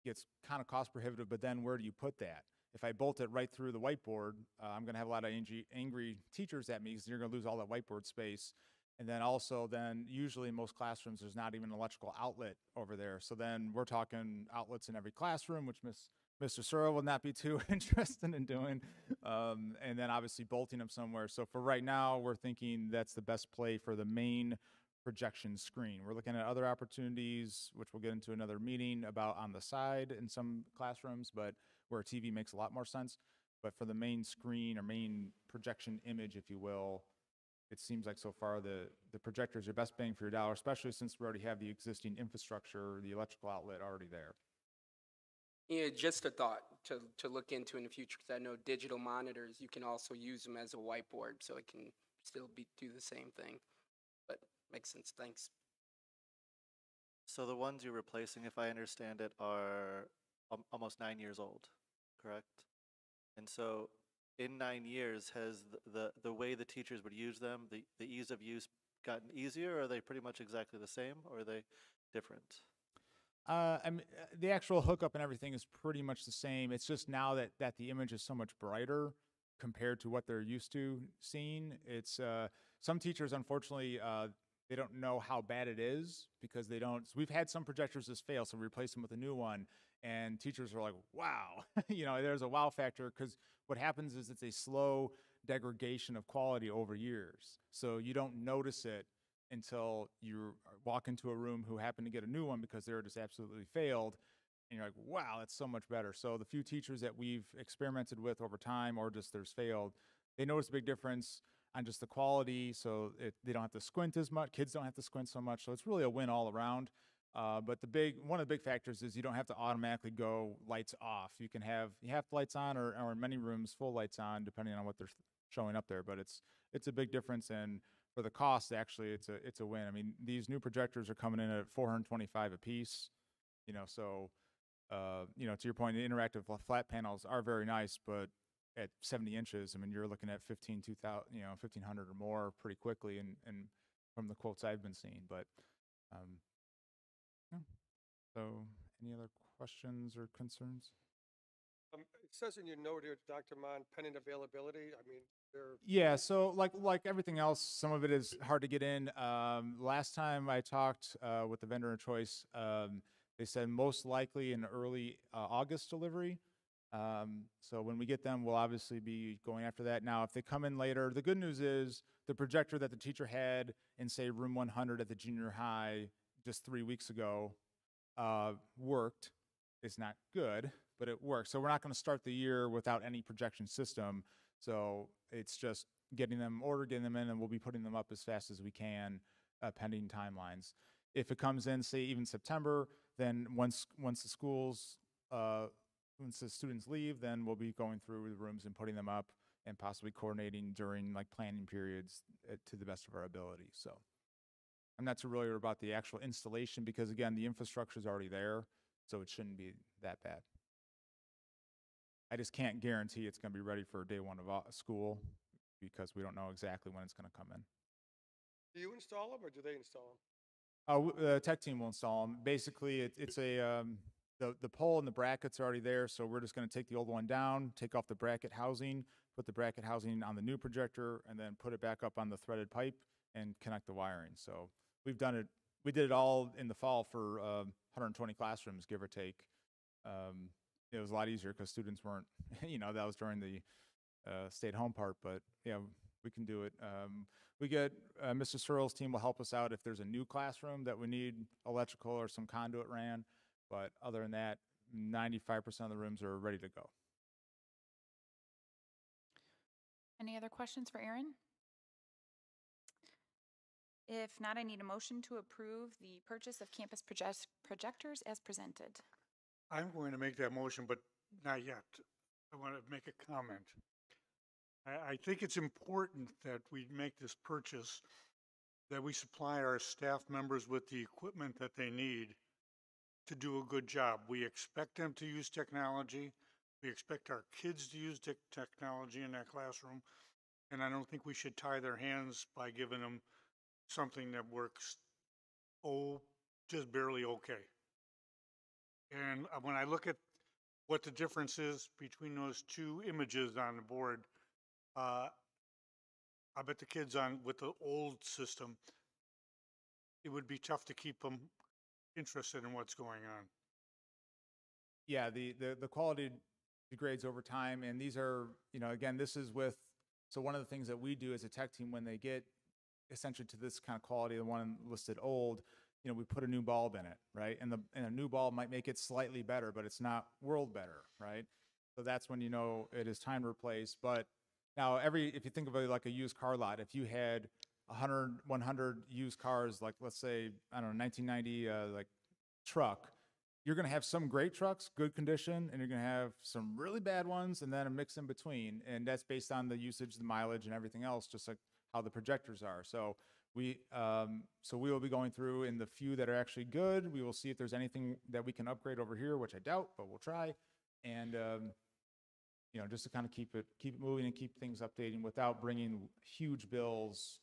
L: gets kind of cost prohibitive, but then where do you put that? If I bolt it right through the whiteboard, I'm going to have a lot of angry teachers at me because you're going to lose all that whiteboard space. And then also usually in most classrooms, there's not even an electrical outlet over there. So then we're talking outlets in every classroom, which Mr. Searle will not be too interested in doing. And then obviously bolting them somewhere. So for right now, we're thinking that's the best play for the main projection screen. We're looking at other opportunities, which we'll get into another meeting about on the side in some classrooms, but where a TV makes a lot more sense. But for the main screen or main projection image, if you will, it seems like so far the projectors are best bang for your dollar, especially since we already have the existing infrastructure, the electrical outlet already there.
K: Yeah, just a thought to look into in the future, because I know digital monitors, you can also use them as a whiteboard, so it can still do the same thing. But makes sense. Thanks.
H: So the ones you're replacing, if I understand it, are almost 9 years old, correct? And so in 9 years, has the way the teachers would use them, the ease of use gotten easier, or are they pretty much exactly the same, or are they different?
L: I mean, the actual hookup and everything is pretty much the same. It's just now that the image is so much brighter compared to what they're used to seeing. It's some teachers, unfortunately, they don't know how bad it is because they don't. So we've had some projectors just fail, so we replace them with a new one, and teachers are like, "Wow," there's a wow factor because what happens is it's a slow degradation of quality over years. So you don't notice it until you walk into a room who happen to get a new one because they're just absolutely failed, and you're like, wow, that's so much better. So the few teachers that we've experimented with over time or just there's failed, they notice a big difference on just the quality, so they don't have to squint as much. Kids don't have to squint so much, so it's really a win all around. But one of the big factors is you don't have to automatically go lights off. You can have half the lights on, or in many rooms full lights on, depending on what they're showing up there. But it's a big difference, and for the cost, actually, it's a win. I mean, these new projectors are coming in at $425 a piece. So to your point, the interactive flat panels are very nice, but at 70 inches, I mean, you're looking at 1,500 or more pretty quickly, and from the quotes I've been seeing. But yeah. So, any other questions or concerns?
M: It says in your note here, Dr. Mon, pending availability. I mean, they're
L: Yeah, so like everything else, some of it is hard to get in. Last time I talked with the vendor of choice, they said most likely an early August delivery. So when we get them, we'll obviously be going after that. Now, if they come in later, the good news is the projector that the teacher had in, say, room 100 at the junior high just 3 weeks ago worked. It's not good, but it works. So we're not going to start the year without any projection system. So it's just getting them ordered, getting them in, and we'll be putting them up as fast as we can, pending timelines. If it comes in, say, even September, then once the schools, once the students leave, then we'll be going through the rooms and putting them up and possibly coordinating during planning periods to the best of our ability. So I'm not too worried about the actual installation because, again, the infrastructure is already there, so it shouldn't be that bad. I just can't guarantee it's going to be ready for day one of school because we don't know exactly when it's going to come in.
M: Do you install them or do they install them?
L: The tech team will install them. Basically, it's the pole and the brackets are already there, so we're just going to take the old one down, take off the bracket housing, put the bracket housing on the new projector, and then put it back up on the threaded pipe and connect the wiring. So we've done it. We did it all in the fall for 120 classrooms, give or take. It was a lot easier because students weren't, that was during the stay-at-home part. But yeah, we can do it. We get Mr. Searle's team will help us out if there's a new classroom that we need electrical or some conduit ran. But other than that, 95% of the rooms are ready to go.
B: Any other questions for Aaron? If not, I need a motion to approve the purchase of campus projectors as presented.
G: I'm going to make that motion, but not yet. I want to make a comment. I think it's important that we make this purchase, that we supply our staff members with the equipment that they need to do a good job. We expect them to use technology. We expect our kids to use technology in that classroom. And I don't think we should tie their hands by giving them something that works, just barely okay. And when I look at what the difference is between those two images on the board, I bet the kids with the old system, it would be tough to keep them interested in what's going on.
L: Yeah, the quality degrades over time, and these are, again, this is with, so one of the things that we do as a tech team when they get essentially to this kind of quality, the one listed old, we put a new bulb in it, right? And a new bulb might make it slightly better, but it's not world better, right? So that's when it is time to replace. But now if you think of it like a used car lot, if you had 100 used cars, like let's say, I don't know, 1990 truck, you're going to have some great trucks, good condition, and you're going to have some really bad ones, and then a mix in between. And that's based on the usage, the mileage, and everything else, just like how the projectors are. So So we will be going through in the few that are actually good. We will see if there's anything that we can upgrade over here, which I doubt, but we'll try. And you know, just to kind of keep it moving and keep things updating without bringing huge bills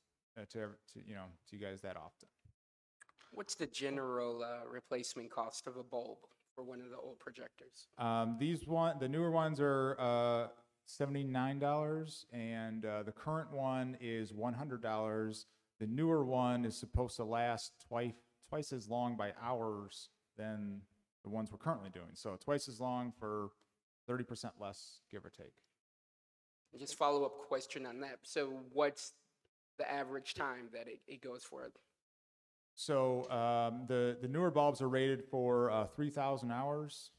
L: to you guys that often.
K: What's the general replacement cost of a bulb for one of the old projectors?
L: The newer ones are $79, and the current one is $100. The newer one is supposed to last twice as long by hours than the ones we're currently doing. So twice as long for 30% less, give or take.
K: Just follow-up question on that. So what's the average time that it goes for?
L: So the newer bulbs are rated for 3,000 hours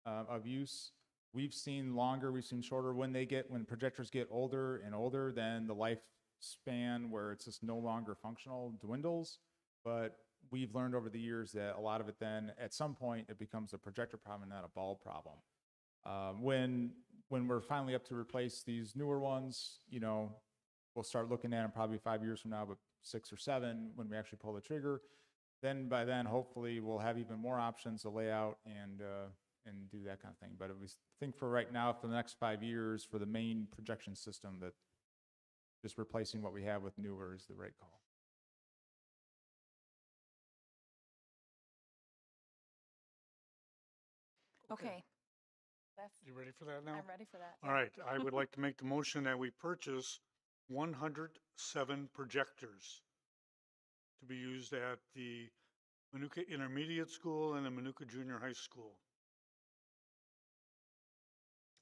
L: of use. We've seen longer, we've seen shorter. When projectors get older and older, then the lifespan where it's just no longer functional dwindles. But we've learned over the years that a lot of it then, at some point, it becomes a projector problem, not a bulb problem. When we're finally up to replace these newer ones, you know, we'll start looking at them probably 5 years from now, but 6 or 7 when we actually pull the trigger. Then by then, hopefully, we'll have even more options to lay out and do that kind of thing. But we think for right now, for the next 5 years, for the main projection system, that just replacing what we have with newer is the right call.
B: Okay.
G: You ready for that now?
B: I'm ready for that.
G: All right, I would like to make the motion that we purchase 107 projectors to be used at the Minooka Intermediate School and the Minooka Junior High School.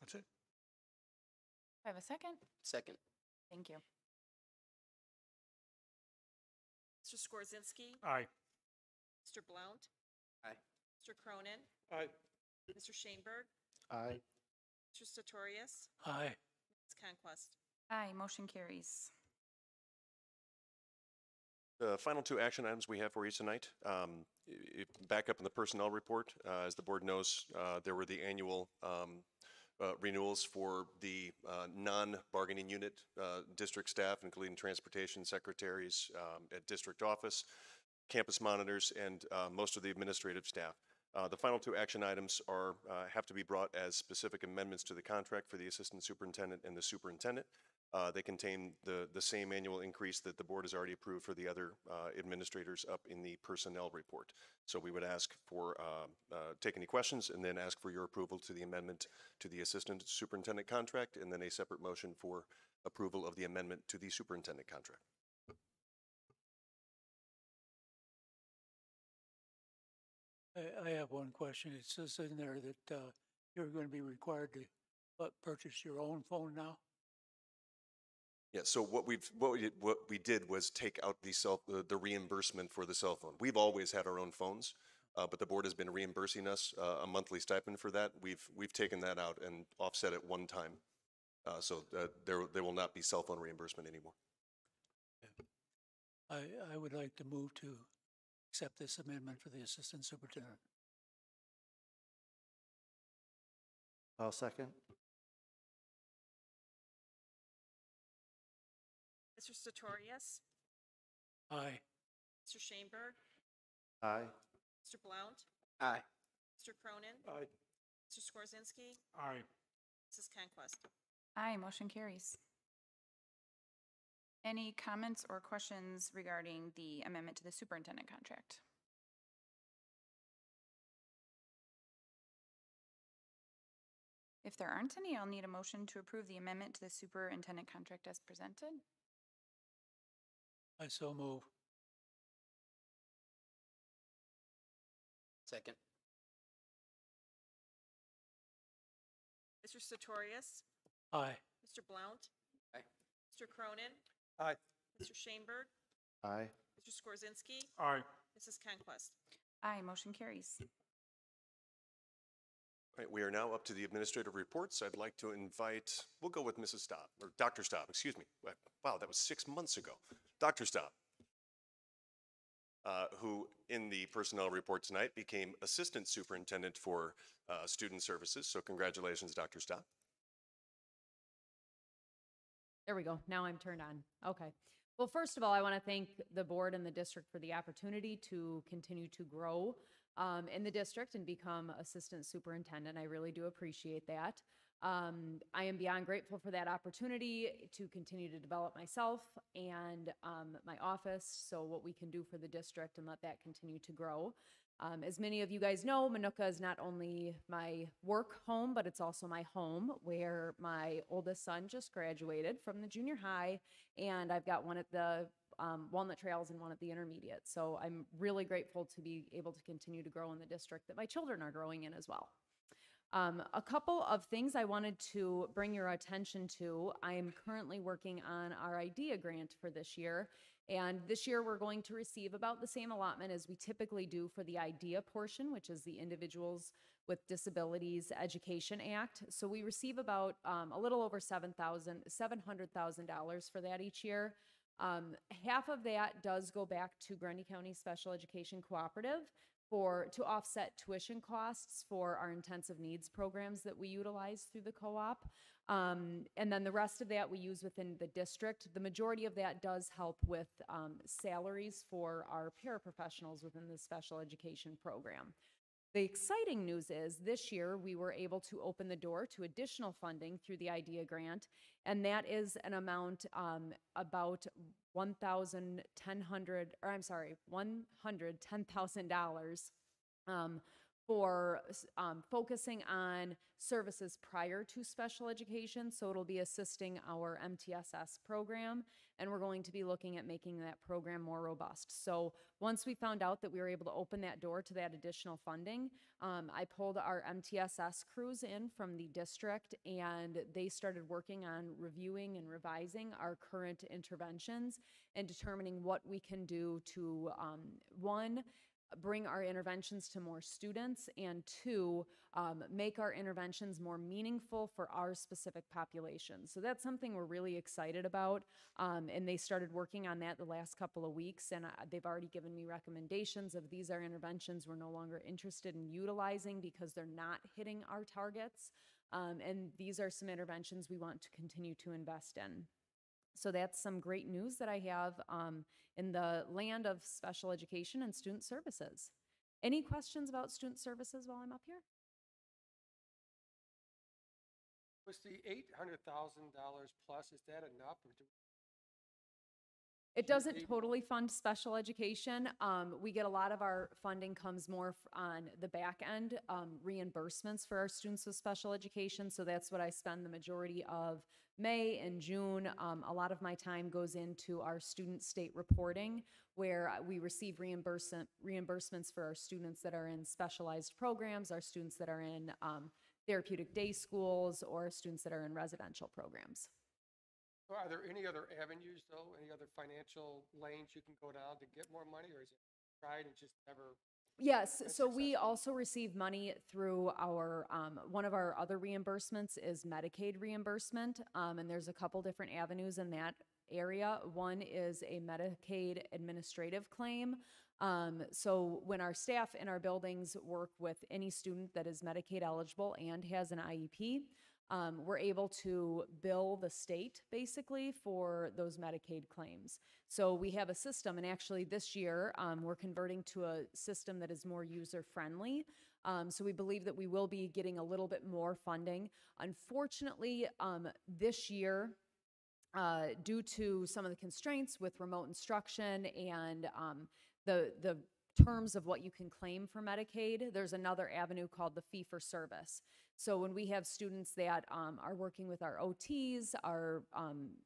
G: That's it.
B: I have a second.
K: Second.
B: Thank you.
I: Mr. Skorzynski?
G: Aye.
I: Mr. Blount?
K: Aye.
I: Mr. Cronin?
M: Aye.
I: Mr. Shaneberg?
H: Aye.
I: Mr. Sartorius?
M: Aye.
I: Ms. Conquest?
B: Aye, motion carries.
A: The final 2 action items we have for you tonight, back up in the personnel report, as the board knows, there were the annual renewals for the non-bargaining unit district staff, including transportation secretaries at district office, campus monitors, and most of the administrative staff. The final 2 action items have to be brought as specific amendments to the contract for the assistant superintendent and the superintendent. They contain the same annual increase that the board has already approved for the other administrators up in the personnel report. So we would ask for, take any questions and then ask for your approval to the amendment to the assistant superintendent contract, and then a separate motion for approval of the amendment to the superintendent contract.
N: I have one question. It says in there that you're going to be required to purchase your own phone now?
A: Yeah, so what we did was take out the reimbursement for the cell phone. We've always had our own phones, but the board has been reimbursing us a monthly stipend for that. We've taken that out and offset it one time, so there will not be cell phone reimbursement anymore.
N: I would like to move to accept this amendment for the assistant superintendent.
H: I'll second.
I: Mr. Sartorius?
N: Aye.
I: Mr. Shaneberg?
H: Aye.
I: Mr. Blount?
K: Aye.
I: Mr. Cronin?
M: Aye.
I: Mr. Skorzynski?
G: Aye.
I: Mrs. Conquest?
B: Aye, motion carries. Any comments or questions regarding the amendment to the superintendent contract? If there aren't any, I'll need a motion to approve the amendment to the superintendent contract as presented.
N: I so move.
K: Second.
I: Mr. Sartorius?
N: Aye.
I: Mr. Blount?
K: Aye.
I: Mr. Cronin?
M: Aye.
I: Mr. Shaneberg?
H: Aye.
I: Mr. Skorzynski?
G: Aye.
I: Mrs. Conquest?
B: Aye, motion carries.
A: All right, we are now up to the administrative reports. I'd like to invite, we'll go with Mrs. Staub, or Dr. Staub, excuse me. Wow, that was 6 months ago. Dr. Staub, who in the personnel report tonight became assistant superintendent for student services. So congratulations, Dr. Staub.
O: There we go. Now I'm turned on. Okay. Well, first of all, I want to thank the board and the district for the opportunity to continue to grow in the district and become assistant superintendent. I really do appreciate that. I am beyond grateful for that opportunity to continue to develop myself and my office, so what we can do for the district and let that continue to grow. As many of you guys know, Minooka is not only my work home, but it's also my home where my oldest son just graduated from the junior high, and I've got one at the Walnut Trails and one at the intermediate. So I'm really grateful to be able to continue to grow in the district that my children are growing in as well. A couple of things I wanted to bring your attention to. I am currently working on our IDEA grant for this year. And this year we're going to receive about the same allotment as we typically do for the IDEA portion, which is the Individuals with Disabilities Education Act. So we receive about a little over $700,000 for that each year. Half of that does go back to Grundy County Special Education Cooperative to offset tuition costs for our intensive needs programs that we utilize through the co-op. And then the rest of that we use within the district. The majority of that does help with salaries for our paraprofessionals within the special education program. The exciting news is this year we were able to open the door to additional funding through the IDEA grant, and that is an amount about $110,000 for focusing on services prior to special education. So it'll be assisting our MTSS program, and we're going to be looking at making that program more robust. So once we found out that we were able to open that door to that additional funding, I pulled our MTSS crews in from the district, and they started working on reviewing and revising our current interventions and determining what we can do to, one, bring our interventions to more students, and two, make our interventions more meaningful for our specific population. So that's something we're really excited about, and they started working on that the last couple of weeks, and they've already given me recommendations of these are interventions we're no longer interested in utilizing because they're not hitting our targets, and these are some interventions we want to continue to invest in. So that's some great news that I have in the land of special education and student services. Any questions about student services while I'm up here?
M: Was the $800,000 plus, is that enough? Or
O: It doesn't totally fund special education. We get a lot of our funding comes more on the back end, reimbursements for our students with special education. So that's what I spend the majority of May and June. A lot of my time goes into our student state reporting, where we receive reimbursements for our students that are in specialized programs, our students that are in therapeutic day schools, or students that are in residential programs.
M: So are there any other avenues, though, any other financial lanes you can go down to get more money, or is it tried and just never?
O: Yes, so we also receive money through our, one of our other reimbursements is Medicaid reimbursement, and there's a couple different avenues in that area. One is a Medicaid administrative claim. So when our staff in our buildings work with any student that is Medicaid eligible and has an IEP, we're able to bill the state basically for those Medicaid claims. So we have a system, and actually this year we're converting to a system that is more user-friendly. So we believe that we will be getting a little bit more funding. Unfortunately, this year, due to some of the constraints with remote instruction and the terms of what you can claim for Medicaid, there's another avenue called the fee-for-service. So when we have students that are working with our OTs, our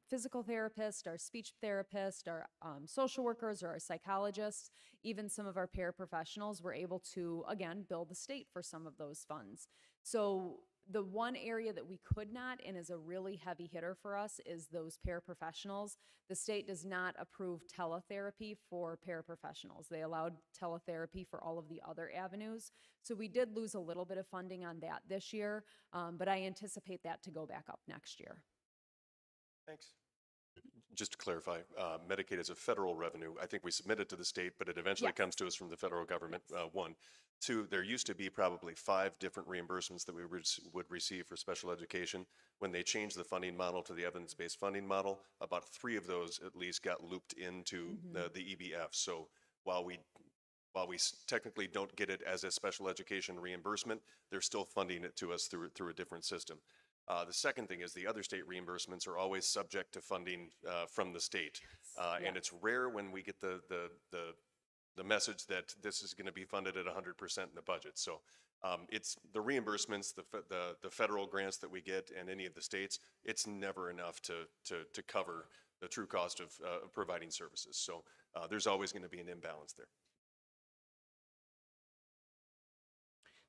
O: physical therapist, our speech therapist, our social workers, or our psychologists, even some of our paraprofessionals, we're able to, again, bill the state for some of those funds. So the one area that we could not, and is a really heavy hitter for us, is those paraprofessionals. The state does not approve teletherapy for paraprofessionals. They allowed teletherapy for all of the other avenues. So we did lose a little bit of funding on that this year, but I anticipate that to go back up next year.
M: Thanks.
A: just to clarify, Medicaid is a federal revenue. I think we submit it to the state, but it eventually
O: Yes.
A: comes to us from the federal government, one. Two, there used to be probably 5 different reimbursements that we would receive for special education. When they changed the funding model to the evidence-based funding model, about 3 of those at least got looped into the EBF. So while we technically don't get it as a special education reimbursement, they're still funding it to us through a different system. The second thing is the other state reimbursements are always subject to funding from the state. And it's rare when we get the message that this is going to be funded at 100% in the budget. So it's the reimbursements, the federal grants that we get and any of the states, it's never enough to cover the true cost of providing services. So there's always going to be an imbalance there.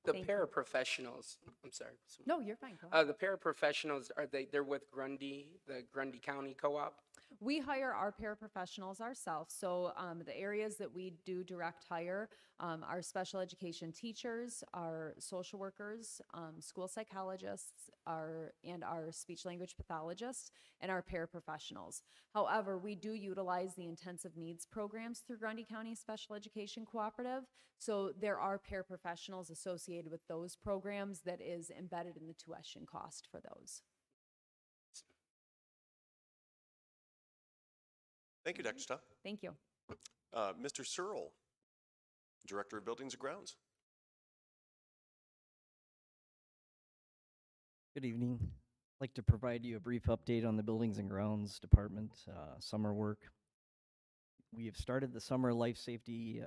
K: The
O: Thank you.
K: paraprofessionals, I'm sorry.
O: No, you're fine. Go ahead.
K: The paraprofessionals, they're with Grundy, the Grundy County Co-op?
O: We hire our paraprofessionals ourselves. So the areas that we do direct hire are special education teachers, our social workers, school psychologists, and our speech language pathologists, and our paraprofessionals. However, we do utilize the intensive needs programs through Grundy County Special Education Cooperative. So there are paraprofessionals associated with those programs that is embedded in the tuition cost for those.
A: Thank you, Dr. Staub.
O: Thank you.
A: Mr. Searle, Director of Buildings and Grounds.
P: Good evening. I'd like to provide you a brief update on the Buildings and Grounds Department summer work. We have started the summer life safety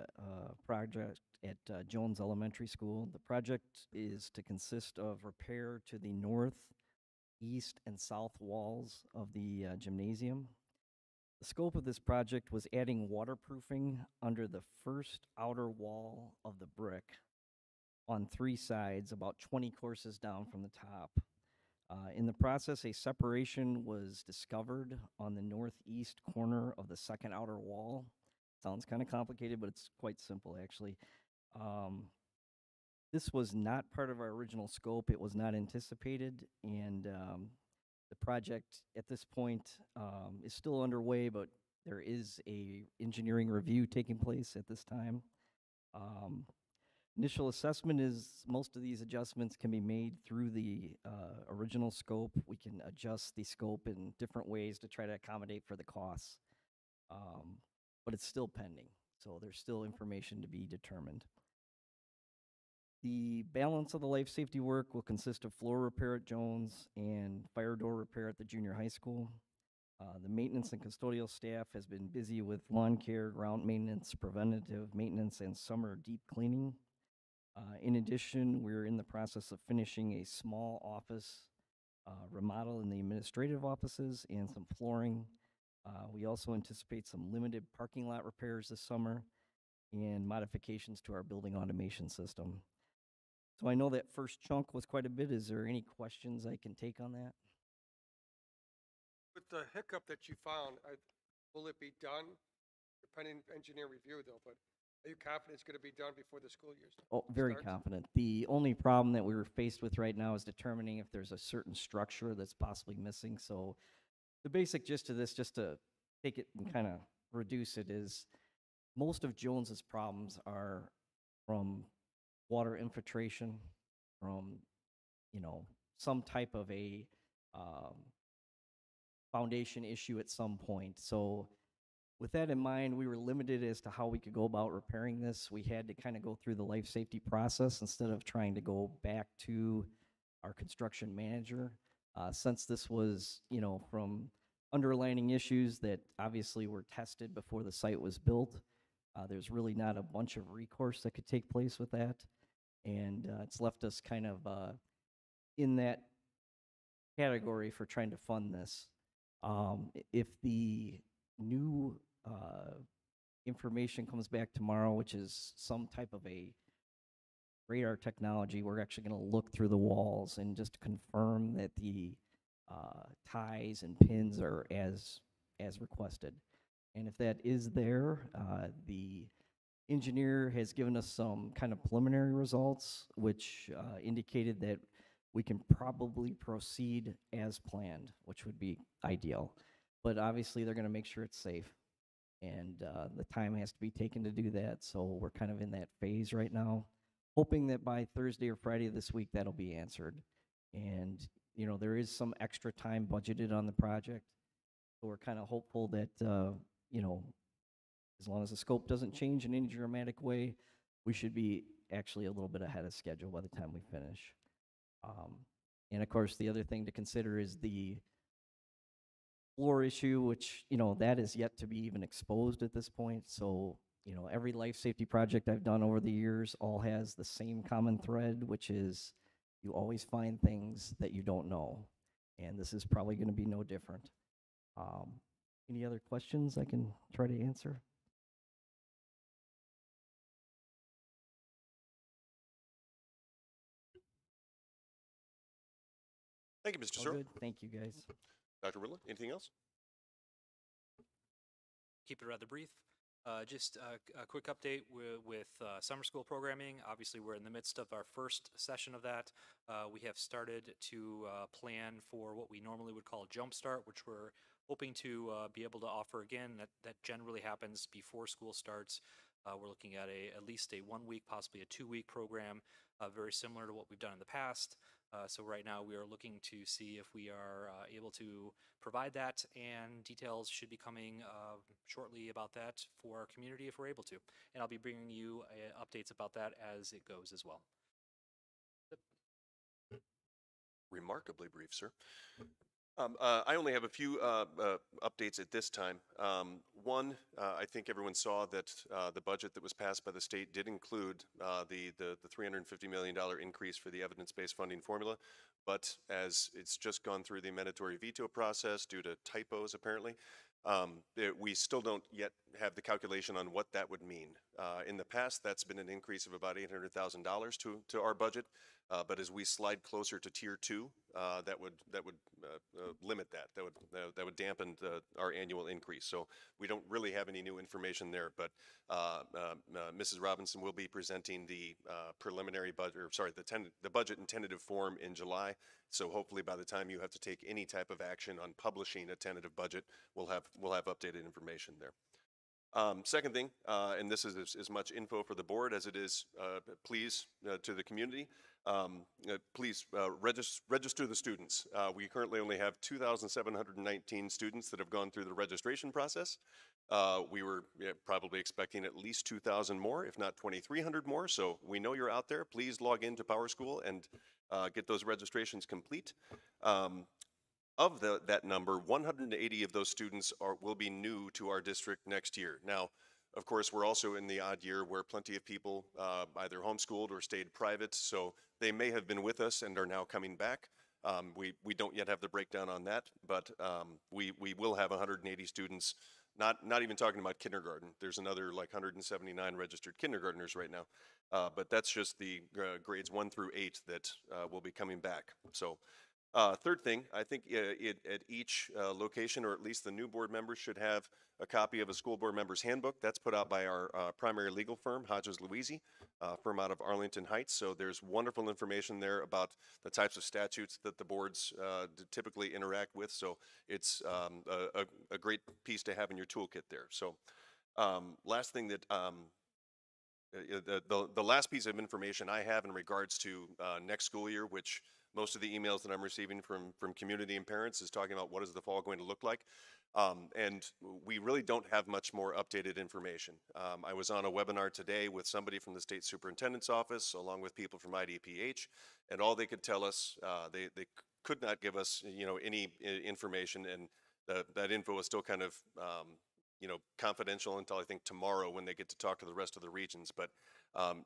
P: project at Jones Elementary School. The project is to consist of repair to the north, east, and south walls of the gymnasium. The scope of this project was adding waterproofing under the first outer wall of the brick on 3 sides, about 20 courses down from the top. In the process, a separation was discovered on the northeast corner of the second outer wall. Sounds kind of complicated, but it's quite simple, actually. This was not part of our original scope. It was not anticipated, and the project at this point is still underway, but there is a engineering review taking place at this time. Initial assessment is most of these adjustments can be made through the original scope. We can adjust the scope in different ways to try to accommodate for the costs, but it's still pending, so there's still information to be determined. The balance of the life safety work will consist of floor repair at Jones and fire door repair at the junior high school. The maintenance and custodial staff has been busy with lawn care, ground maintenance, preventative maintenance, and summer deep cleaning. In addition, we're in the process of finishing a small office remodel in the administrative offices and some flooring. We also anticipate some limited parking lot repairs this summer and modifications to our building automation system. So I know that first chunk was quite a bit. Is there any questions I can take on that?
M: With the hiccup that you found, will it be done? Depending engineer review though, but are you confident it's going to be done before the school year starts?
P: Oh, very confident. The only problem that we were faced with right now is determining if there's a certain structure that's possibly missing. So the basic gist of this, just to take it and kind of reduce it, is most of Jones's problems are from water infiltration, from, some type of a foundation issue at some point. So with that in mind, we were limited as to how we could go about repairing this. We had to kind of go through the life safety process instead of trying to go back to our construction manager. Since this was, from underlining issues that obviously were tested before the site was built, there's really not a bunch of recourse that could take place with that. And it's left us kind of in that category for trying to fund this. If the new information comes back tomorrow, which is some type of a radar technology, we're actually going to look through the walls and just confirm that the ties and pins are as requested. And if that is there, the engineer has given us some kind of preliminary results, which indicated that we can probably proceed as planned, which would be ideal. but obviously they're going to make sure it's safe. And the time has to be taken to do that, so we're kind of in that phase right now, hoping that by Thursday or Friday of this week that'll be answered. And, you know, there is some extra time budgeted on the project, so we're kind of hopeful that, you know, as long as the scope doesn't change in any dramatic way, we should be actually a little bit ahead of schedule by the time we finish. And of course, the other thing to consider is the floor issue, which, you know, that is yet to be even exposed at this point. So, you know, every life safety project I've done over the years all has the same common thread, which is you always find things that you don't know. And this is probably going to be no different. Any other questions I can try to answer?
A: Thank you, Mr.
P: All
A: Searle.
P: good. Thank you, guys.
A: Dr. Whitla, anything else?
J: Keep it rather brief. Just a quick update with summer school programming. Obviously, we're in the midst of our first session of that. We have started to plan for what we normally would call a jump start, which we're hoping to be able to offer again. That generally happens before school starts. We're looking at at least a 1 week, possibly a 2 week program, very similar to what we've done in the past. So right now we are looking to see if we are able to provide that, and details should be coming shortly about that for our community if we're able to. And I'll be bringing you updates about that as it goes as well.
A: Remarkably brief, sir. I only have a few updates at this time. One, I think everyone saw that the budget that was passed by the state did include the $350 million increase for the evidence-based funding formula, but as it's just gone through the mandatory veto process due to typos apparently, we still don't yet have the calculation on what that would mean. In the past, that's been an increase of about $800,000 to our budget, but as we slide closer to Tier 2, that would limit that. That would dampen our annual increase. So we don't really have any new information there. But Mrs. Robinson will be presenting the preliminary budget, or sorry, the budget in tentative form in July. So hopefully by the time you have to take any type of action on publishing a tentative budget, we'll have updated information there. Second thing, and this is as much info for the board as it is please to the community. Please register the students. We currently only have 2,719 students that have gone through the registration process. We were probably expecting at least 2,000 more, if not 2,300 more. So we know you're out there. Please log into PowerSchool and get those registrations complete. Of that number, 180 of those students will be new to our district next year. Now, of course, we're also in the odd year where plenty of people either homeschooled or stayed private, so they may have been with us and are now coming back. We don't yet have the breakdown on that, but we will have 180 students, not even talking about kindergarten. There's another like 179 registered kindergartners right now, but that's just the grades 1 through 8 that will be coming back. So. Third thing, I think at each location, or at least the new board members, should have a copy of a school board member's handbook. That's put out by our primary legal firm, Hodges Louisi, firm out of Arlington Heights. So there's wonderful information there about the types of statutes that the boards typically interact with. So it's a great piece to have in your toolkit there. So last thing that the last piece of information I have in regards to next school year, which most of the emails that I'm receiving from community and parents is talking about what is the fall going to look like. And we really don't have much more updated information. I was on a webinar today with somebody from the state superintendent's office, along with people from IDPH, and all they could tell us, they could not give us, any information, and that info is still kind of, confidential until I think tomorrow when they get to talk to the rest of the regions. But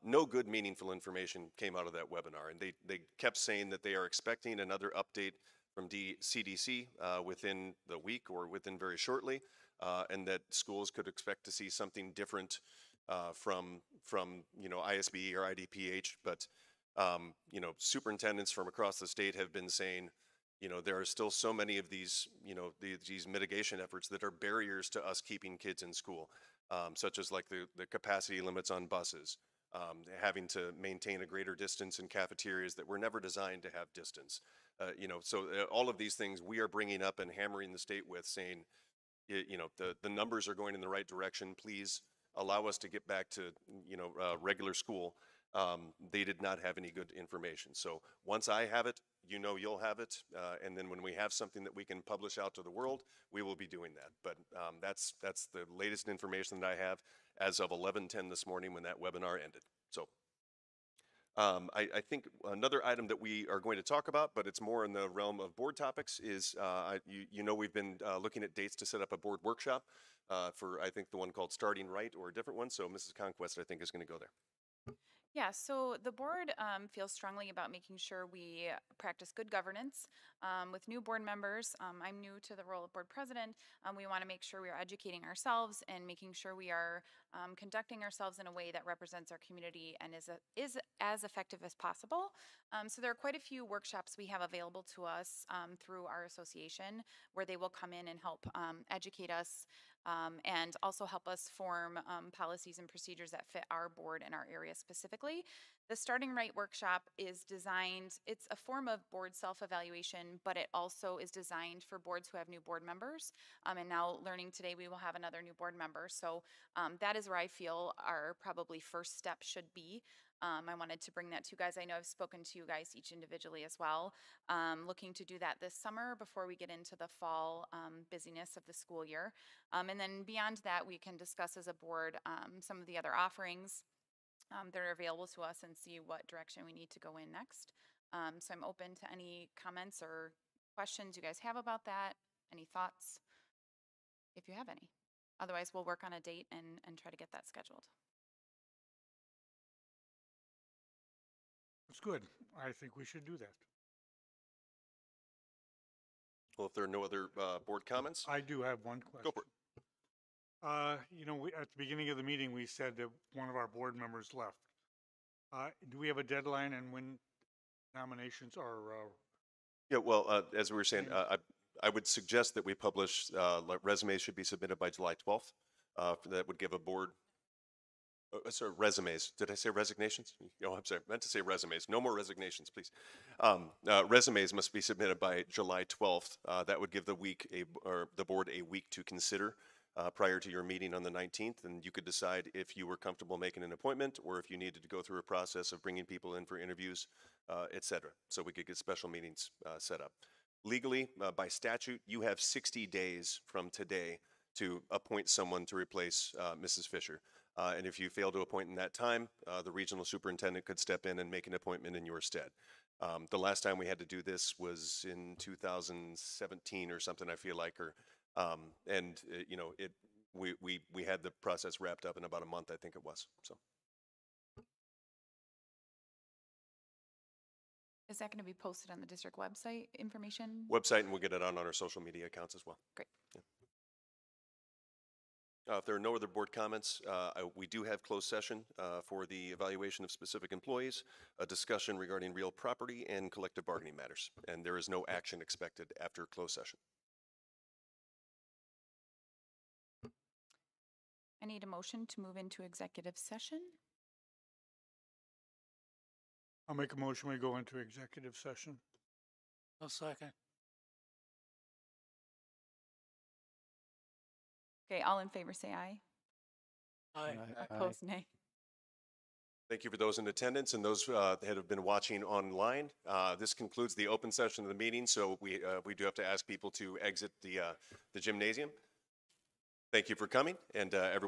A: no good meaningful information came out of that webinar, and they kept saying that they are expecting another update from CDC within the week or within very shortly, and that schools could expect to see something different from ISB or IDPH. But superintendents from across the state have been saying, there are still so many of these, these mitigation efforts that are barriers to us keeping kids in school, such as like the capacity limits on buses, having to maintain a greater distance in cafeterias that were never designed to have distance. So all of these things we are bringing up and hammering the state with, saying, the numbers are going in the right direction. Please allow us to get back to, regular school. They did not have any good information. So once I have it, you'll have it. And then when we have something that we can publish out to the world, we will be doing that. But that's the latest information that I have as of 11:10 this morning when that webinar ended. So I think another item that we are going to talk about, but it's more in the realm of board topics, is we've been looking at dates to set up a board workshop for, I think, the one called Starting Right or a different one. So Mrs. Conquest, I think, is going to go there.
B: Yeah, so the board feels strongly about making sure we practice good governance with new board members. I'm new to the role of board president. We want to make sure we are educating ourselves and making sure we are conducting ourselves in a way that represents our community and is as effective as possible. So there are quite a few workshops we have available to us through our association where they will come in and help educate us and also help us form policies and procedures that fit our board and our area specifically. The Starting Right workshop is designed, it's a form of board self-evaluation, but it also is designed for boards who have new board members. And now learning today, we will have another new board member. So that is where I feel our probably first step should be. I wanted to bring that to you guys. I know I've spoken to you guys each individually as well. Looking to do that this summer before we get into the fall busyness of the school year. And then beyond that, we can discuss as a board some of the other offerings that are available to us and see what direction we need to go in next. So I'm open to any comments or questions you guys have about that, any thoughts, if you have any. Otherwise, we'll work on a date and try to get that scheduled.
G: That's good. I think we should do that.
A: Well, if there are no other board comments,
G: I do have one question.
A: go for it.
G: At the beginning of the meeting, we said that one of our board members left. Do we have a deadline and when nominations are?
A: Yeah, well, as we were saying, I would suggest that we publish, resumes should be submitted by July 12th. That would give a board, sorry, resumes. Did I say resignations? Oh, I'm sorry, I meant to say resumes. No more resignations, please. Resumes must be submitted by July 12th. That would give the board a week to consider prior to your meeting on the 19th, and you could decide if you were comfortable making an appointment or if you needed to go through a process of bringing people in for interviews, et cetera. So we could get special meetings set up. Legally, by statute, you have 60 days from today to appoint someone to replace Mrs. Fisher. And if you fail to appoint in that time, the regional superintendent could step in and make an appointment in your stead. The last time we had to do this was in 2017 or something, I feel like, we had the process wrapped up in about a month, I think it was. So.
B: Is that going to be posted on the district website information?
A: Website, and we'll get it on our social media accounts as well.
B: Great.
A: Yeah. If there are no other board comments, we do have closed session for the evaluation of specific employees, a discussion regarding real property and collective bargaining matters, and there is no action expected after closed session.
B: I need a motion to move into executive session.
G: I'll make a motion. We go into executive session.
N: I'll second.
B: Okay, all in favor say aye.
N: Aye.
B: Opposed, nay.
A: Thank you for those in attendance and those that have been watching online. This concludes the open session of the meeting, so we do have to ask people to exit the gymnasium. Thank you for coming, and everyone.